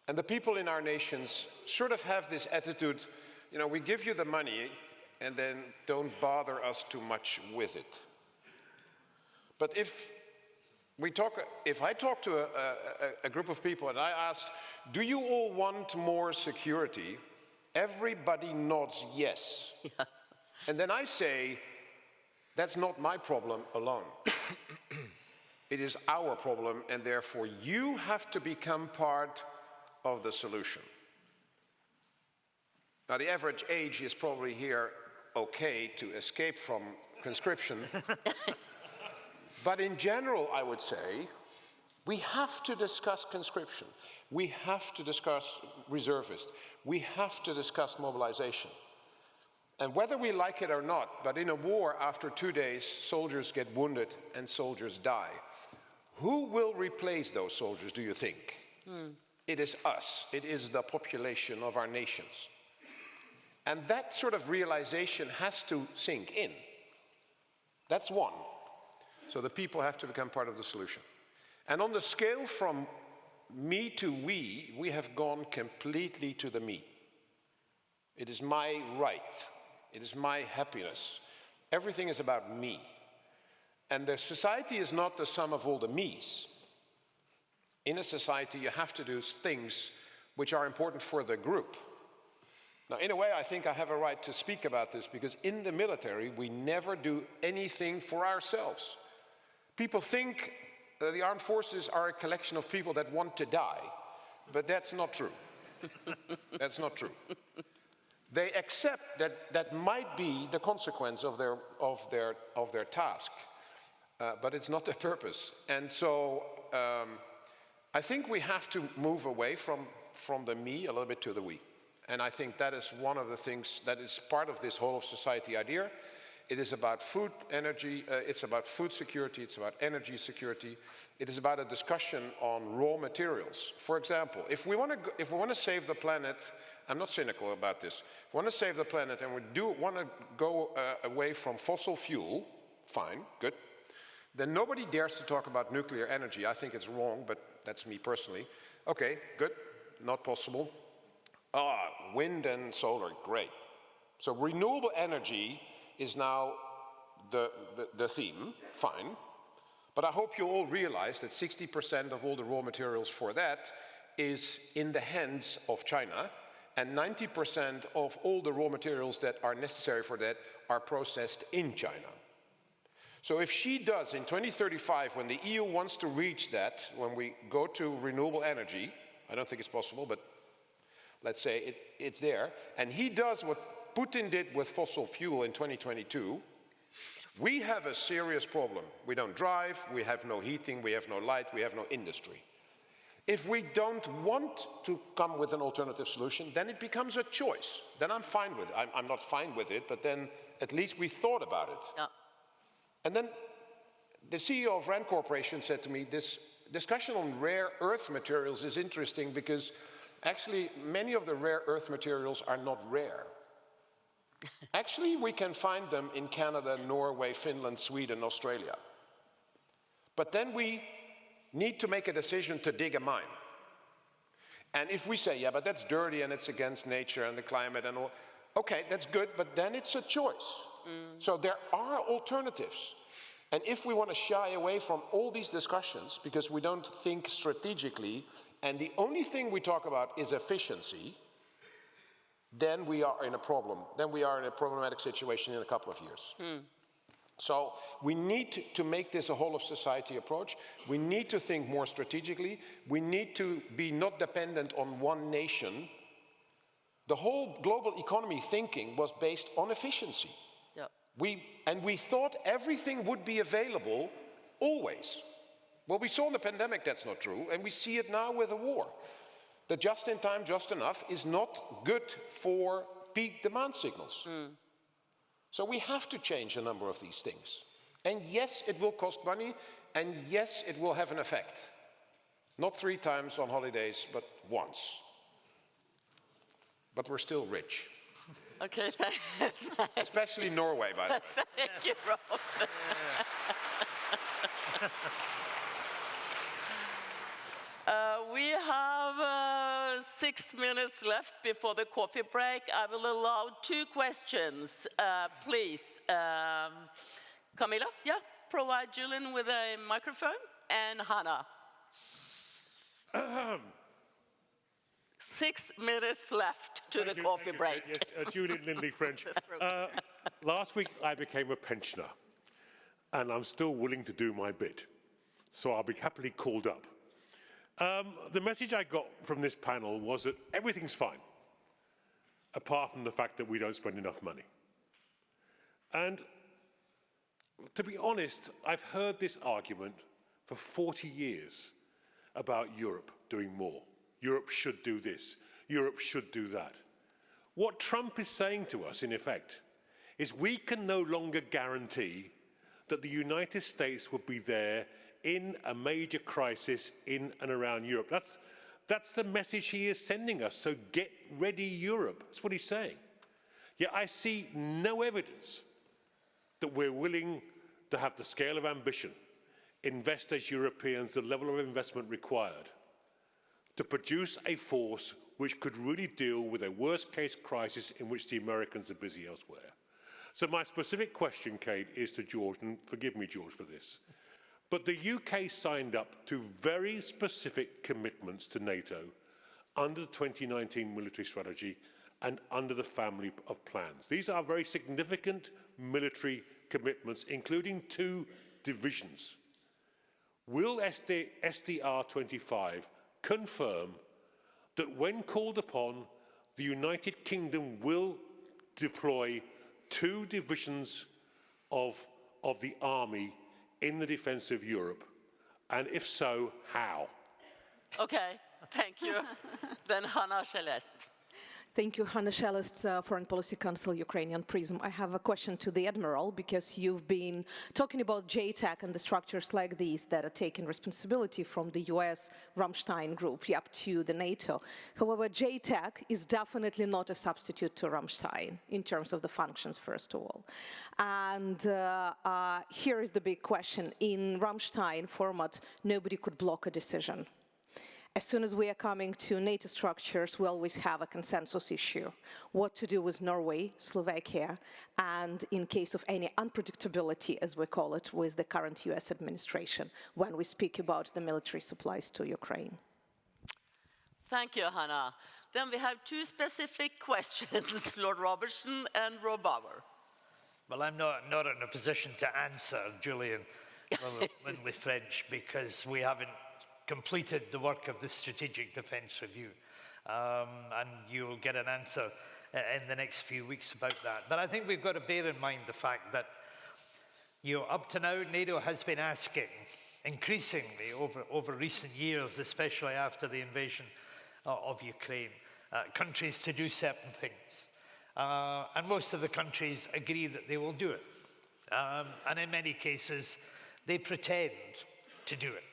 And the people in our nations sort of have this attitude, you know, we give you the money and then don't bother us too much with it. But if I talk to a group of people and I ask, do you all want more security? Everybody nods yes.
Yeah.
And then I say, that's not my problem alone. It is our problem, and therefore you have to become part of the solution. Now, the average age is probably here okay to escape from conscription. But in general, I would say, we have to discuss conscription. We have to discuss reservists. We have to discuss mobilization. And whether we like it or not, but in a war, after 2 days, soldiers get wounded and soldiers die. Who will replace those soldiers, do you think? It is us. It is the population of our nations. And that sort of realization has to sink in. That's one. So the people have to become part of the solution. And on the scale from me to we have gone completely to the me. It is my right. It is my happiness. Everything is about me. And the society is not the sum of all the me's. In a society, you have to do things which are important for the group. Now, in a way, I think I have a right to speak about this, because in the military, we never do anything for ourselves. People think the armed forces are a collection of people that want to die, but that's not true. That's not true. They accept that that might be the consequence of their task, but it's not their purpose. And so I think we have to move away from the me a little bit to the we. And I think that is one of the things that is part of this whole of society idea. It is about food, energy, it's about food security, it's about energy security. It is about a discussion on raw materials. For example, if we want to save the planet, I'm not cynical about this. If we want to save the planet and we do want to go away from fossil fuel, fine, good. Then nobody dares to talk about nuclear energy. I think it's wrong, but that's me personally. Okay, good, not possible. Wind and solar, great. So renewable energy is now the theme, fine. But I hope you all realize that 60% of all the raw materials for that is in the hands of China, and 90% of all the raw materials that are necessary for that are processed in China. So if she does in 2035, when the EU wants to reach that, when we go to renewable energy, I don't think it's possible, but let's say it's there, and he does what Putin did with fossil fuel in 2022, we have a serious problem. We don't drive, we have no heating, we have no light, we have no industry. If we don't want to come with an alternative solution, then it becomes a choice. Then I'm fine with it. I'm not fine with it, but then at least we thought about it.
Yeah.
And then the CEO of RAND Corporation said to me, this discussion on rare earth materials is interesting because actually many of the rare earth materials are not rare. Actually, we can find them in Canada, Norway, Finland, Sweden, Australia. But then we need to make a decision to dig a mine. And if we say, yeah, but that's dirty and it's against nature and the climate and all, okay, that's good, but then it's a choice. So there are alternatives. And if we want to shy away from all these discussions because we don't think strategically, and the only thing we talk about is efficiency, then we are in a problem. Then we are in a problematic situation in a couple of years. So we need to make this a whole of society approach. We need to think more strategically. We need to be not dependent on one nation. The whole global economy thinking was based on efficiency.
Yeah.
We thought everything would be available always. Well, we saw in the pandemic that's not true, and we see it now with the war. The just in time, just enough is not good for peak demand signals. So we have to change a number of these things. And yes, it will cost money, and yes, it will have an effect. Not 3 times on holidays, but once. But we're still rich.
Okay,
Especially Norway, by the way.
thank you, Rob. We have 6 minutes left before the coffee break. I will allow 2 questions, please. Camilla, yeah, provide Julian with a microphone, and Hannah. 6 minutes left to the coffee break.
Yes, Julian Lindley, French. Last week I became a pensioner, and I'm still willing to do my bit, so I'll be happily called up. The message I got from this panel was that everything's fine, apart from the fact that we don't spend enough money. And to be honest, I've heard this argument for 40 years about Europe doing more. Europe should do this. Europe should do that. What Trump is saying to us, in effect, is we can no longer guarantee that the United States will be there in a major crisis in and around Europe. That's the message he is sending us. So get ready, Europe. That's what he's saying. Yet I see no evidence that we're willing to have the scale of ambition, invest as Europeans the level of investment required to produce a force which could really deal with a worst-case crisis in which the Americans are busy elsewhere. So my specific question, Kate, is to George, and forgive me, George, for this. But the UK signed up to very specific commitments to NATO under the 2019 military strategy and under the family of plans. These are very significant military commitments, including 2 divisions. Will SDR 25 confirm that when called upon, the United Kingdom will deploy 2 divisions of the army in the defence of Europe? And if so, how?
Okay, thank you. Then Hannah Celeste.
Thank you, Hannah Celeste, Foreign Policy Council, Ukrainian Prism. I have a question to the Admiral, because you've been talking about JTAC and the structures like these that are taking responsibility from the US Rammstein group up to the NATO. However, JTAC is definitely not a substitute to Rammstein in terms of the functions, first of all. And here is the big question. In Rammstein format, nobody could block a decision. As soon as we are coming to NATO structures, we always have a consensus issue. What to do with Norway, Slovakia, and in case of any unpredictability, as we call it, with the current US administration, when we speak about the military supplies to Ukraine.
Thank you, Hannah. then we have two specific questions, Lord Robertson and Rob Bauer.
Well, I'm not in a position to answer, Julian Lindley French, because we haven't completed the work of the Strategic Defence Review. And you'll get an answer in the next few weeks about that. But I think we've got to bear in mind the fact that, up to now, NATO has been asking, increasingly over recent years, especially after the invasion of Ukraine, countries to do certain things. And most of the countries agree that they will do it. And in many cases, they pretend to do it.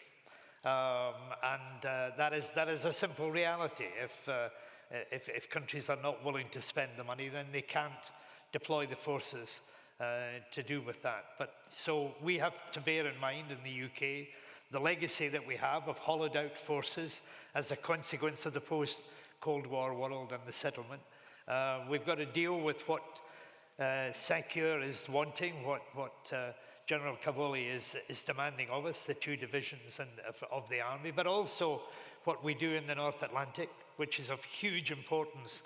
That is a simple reality. If countries are not willing to spend the money, then they can't deploy the forces to do with that. But so we have to bear in mind in the UK the legacy that we have of hollowed out forces as a consequence of the post-Cold War world and the settlement. We've got to deal with what Secure is wanting, what General Cavoli is demanding of us, the two divisions of the army, but also what we do in the North Atlantic, which is of huge importance,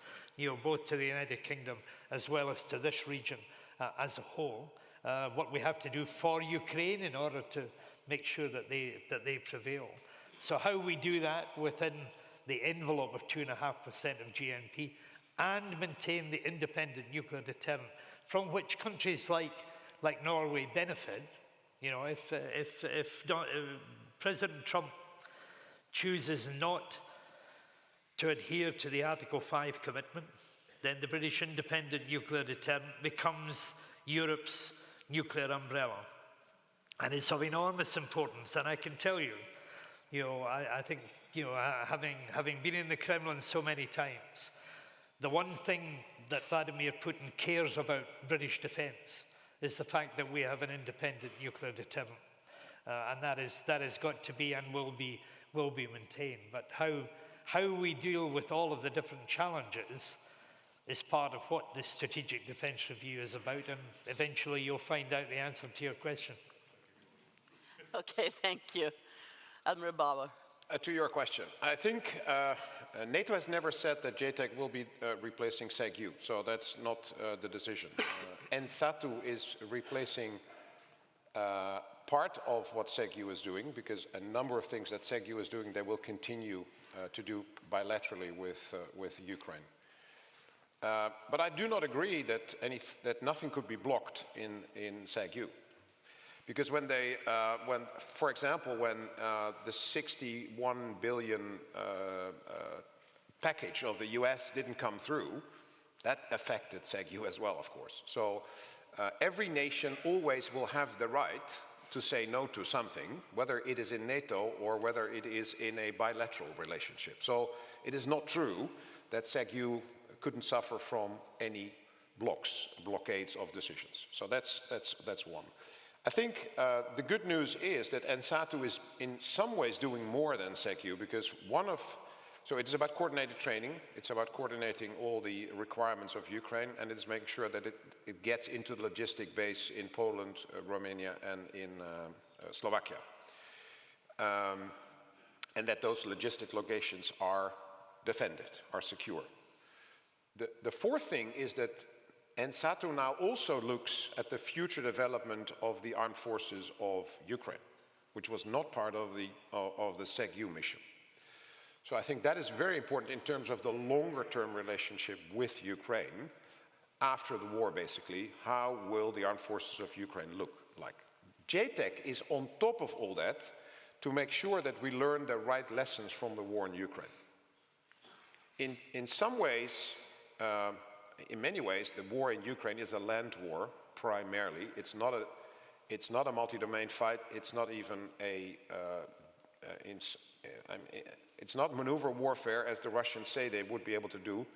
both to the United Kingdom as well as to this region as a whole. What we have to do for Ukraine in order to make sure that they prevail. So how we do that within the envelope of 2.5% of GNP and maintain the independent nuclear deterrent from which countries like Norway benefit. If President Trump chooses not to adhere to the Article 5 commitment, then the British independent nuclear deterrent becomes Europe's nuclear umbrella. And it's of enormous importance. And I can tell you, I think, having been in the Kremlin so many times, the one thing that Vladimir Putin cares about British defence is the fact that we have an independent nuclear deterrent. And that has got to be and will be maintained. But how we deal with all of the different challenges is part of what this Strategic Defence Review is about, and eventually you'll find out the answer to your question.
Okay, thank you. Admiral Bauer.
To your question, I think NATO has never said that JTAC will be replacing SEGU, so that's not the decision. NSATU is replacing part of what SEGU is doing, because a number of things that SEGU is doing, they will continue to do bilaterally with Ukraine. But I do not agree that nothing could be blocked in SEGU. Because for example, when the 61 billion package of the US didn't come through, that affected SEGU as well, of course. So every nation always will have the right to say no to something, whether it is in NATO or whether it is in a bilateral relationship. So it is not true that SEGU couldn't suffer from any blockades of decisions. So that's one. I think the good news is that NSATU is in some ways doing more than SEGU, because so it's about coordinated training, it's about coordinating all the requirements of Ukraine, and it's making sure that it gets into the logistic base in Poland, Romania, and in Slovakia. And that those logistic locations are defended, are secure. The fourth thing is that NSATU now also looks at the future development of the armed forces of Ukraine, which was not part of the SEGU mission. So I think that is very important in terms of the longer-term relationship with Ukraine after the war, basically. How will the armed forces of Ukraine look like? JTAC is on top of all that to make sure that we learn the right lessons from the war in Ukraine. In some ways, in many ways, the war in Ukraine is a land war, primarily. It's not a multi-domain fight. It's not even it's not maneuver warfare, as the Russians say they would be able to do.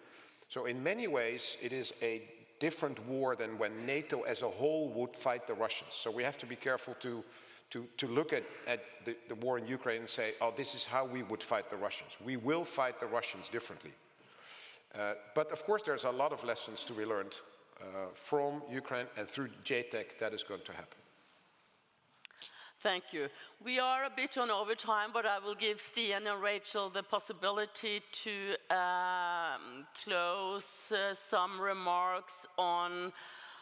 So in many ways, it is a different war than when NATO as a whole would fight the Russians. So we have to be careful to look at the war in Ukraine and say, oh, this is how we would fight the Russians. We will fight the Russians differently. But of course, there's a lot of lessons to be learned from Ukraine, and through JTAC that is going to happen.
Thank you. We are a bit on overtime, but I will give Stian and Rachel the possibility to close some remarks on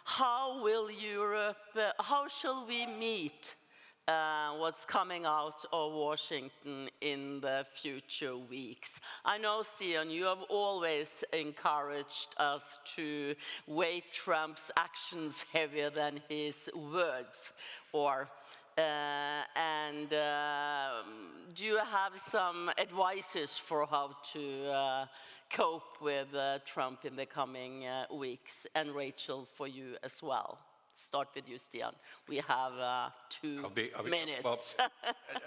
how will Europe, how shall we meet what's coming out of Washington in the future weeks. I know, Stian, you have always encouraged us to weight Trump's actions heavier than his words, or do you have some advices for how to cope with Trump in the coming weeks? And Rachel, for you as well. Start with you, Stian. We have 2 minutes.
Well,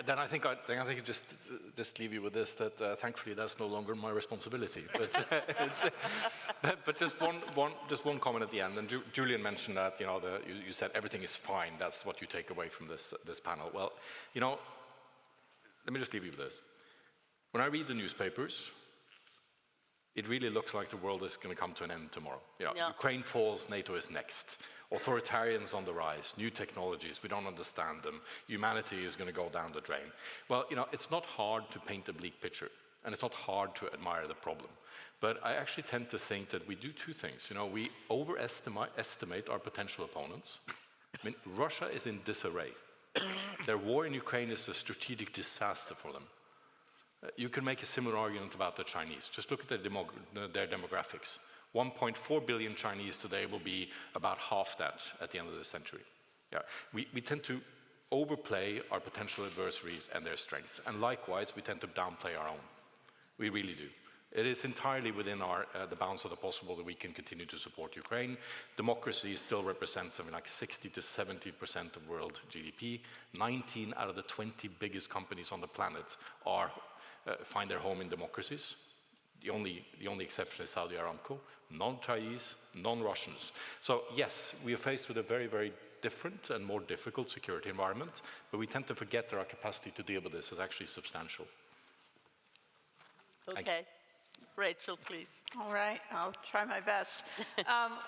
then I think I just leave you with this, that thankfully that's no longer my responsibility. But just one comment at the end. And Julian mentioned that, you said everything is fine. That's what you take away from this panel. Well, let me just leave you with this. When I read the newspapers, it really looks like the world is going to come to an end tomorrow. Ukraine falls, NATO is next. Authoritarians on the rise, new technologies, we don't understand them. Humanity is going to go down the drain. Well, it's not hard to paint a bleak picture, and it's not hard to admire the problem. But I actually tend to think that we do 2 things. We overestimate our potential opponents. I mean, Russia is in disarray. Their war in Ukraine is a strategic disaster for them. You can make a similar argument about the Chinese. Just look at their demographics. 1.4 billion Chinese today will be about half that at the end of the century. We tend to overplay our potential adversaries and their strength. And likewise, we tend to downplay our own. We really do. It is entirely within the bounds of the possible that we can continue to support Ukraine. Democracy still represents something like 60 to 70% of world GDP. 19 out of the 20 biggest companies on the planet find their home in democracies. The only exception is Saudi Aramco, non-Chinese, non-Russians. So yes, we are faced with a very, very different and more difficult security environment, but we tend to forget that our capacity to deal with this is actually substantial.
Okay. Rachel, please.
All right, I'll try my best.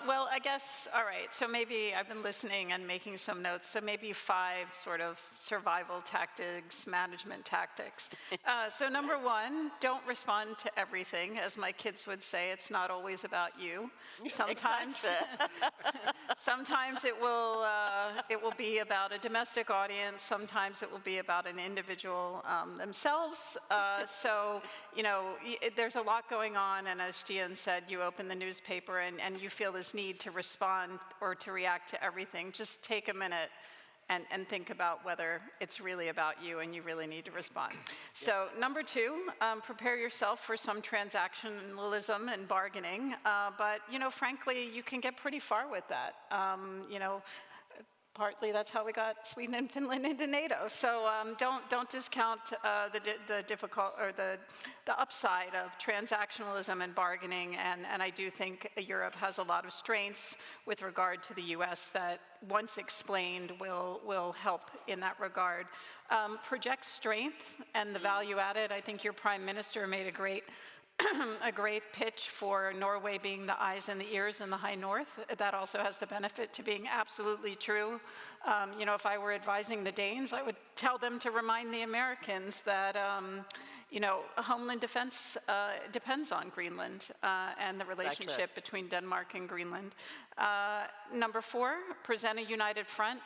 Well, I guess, all right, so maybe I've been listening and making some notes, so maybe 5 sort of survival tactics, management tactics. So number 1, don't respond to everything. As my kids would say, it's not always about you. Sometimes, sometimes it will be about a domestic audience, sometimes it will be about an individual themselves. So, there's a lot going on, and as Stian said, you open the newspaper and you feel this need to respond or to react to everything. Just take a minute and think about whether it's really about you and you really need to respond. So number 2, prepare yourself for some transactionalism and bargaining, but frankly, you can get pretty far with that. Partly that's how we got Sweden and Finland into NATO. So don't discount the difficult or the upside of transactionalism and bargaining. And I do think Europe has a lot of strengths with regard to the U.S. that, once explained, will help in that regard. Project strength and the value added. I think your Prime Minister made a great pitch for Norway being the eyes and the ears in the high north. That also has the benefit to being absolutely true. If I were advising the Danes, I would tell them to remind the Americans that homeland defense depends on Greenland and the relationship between Denmark and Greenland. Number 4, present a united front.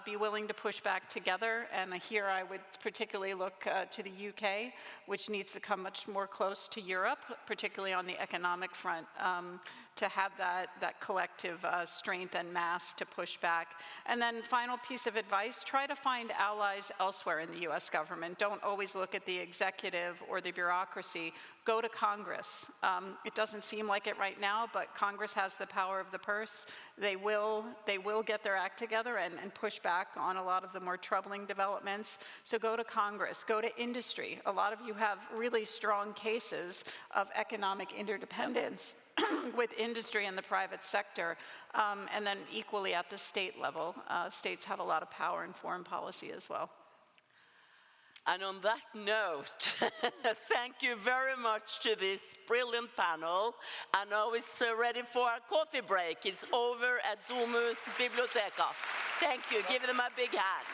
Be willing to push back together, and here I would particularly look to the UK, which needs to come much more close to Europe, particularly on the economic front, to have that collective strength and mass to push back. And then final piece of advice, try to find allies elsewhere in the US government. Don't always look at the executive or the bureaucracy. Go to Congress. It doesn't seem like it right now, but Congress has the power of the purse. They will get their act together and push back on a lot of the more troubling developments. So go to Congress, go to industry. A lot of you have really strong cases of economic interdependence with industry and the private sector. And then equally at the state level, states have a lot of power in foreign policy as well.
And on that note, thank you very much to this brilliant panel. And now it's ready for a coffee break. It's over at Domus Biblioteka. Thank you. Give them a big hand.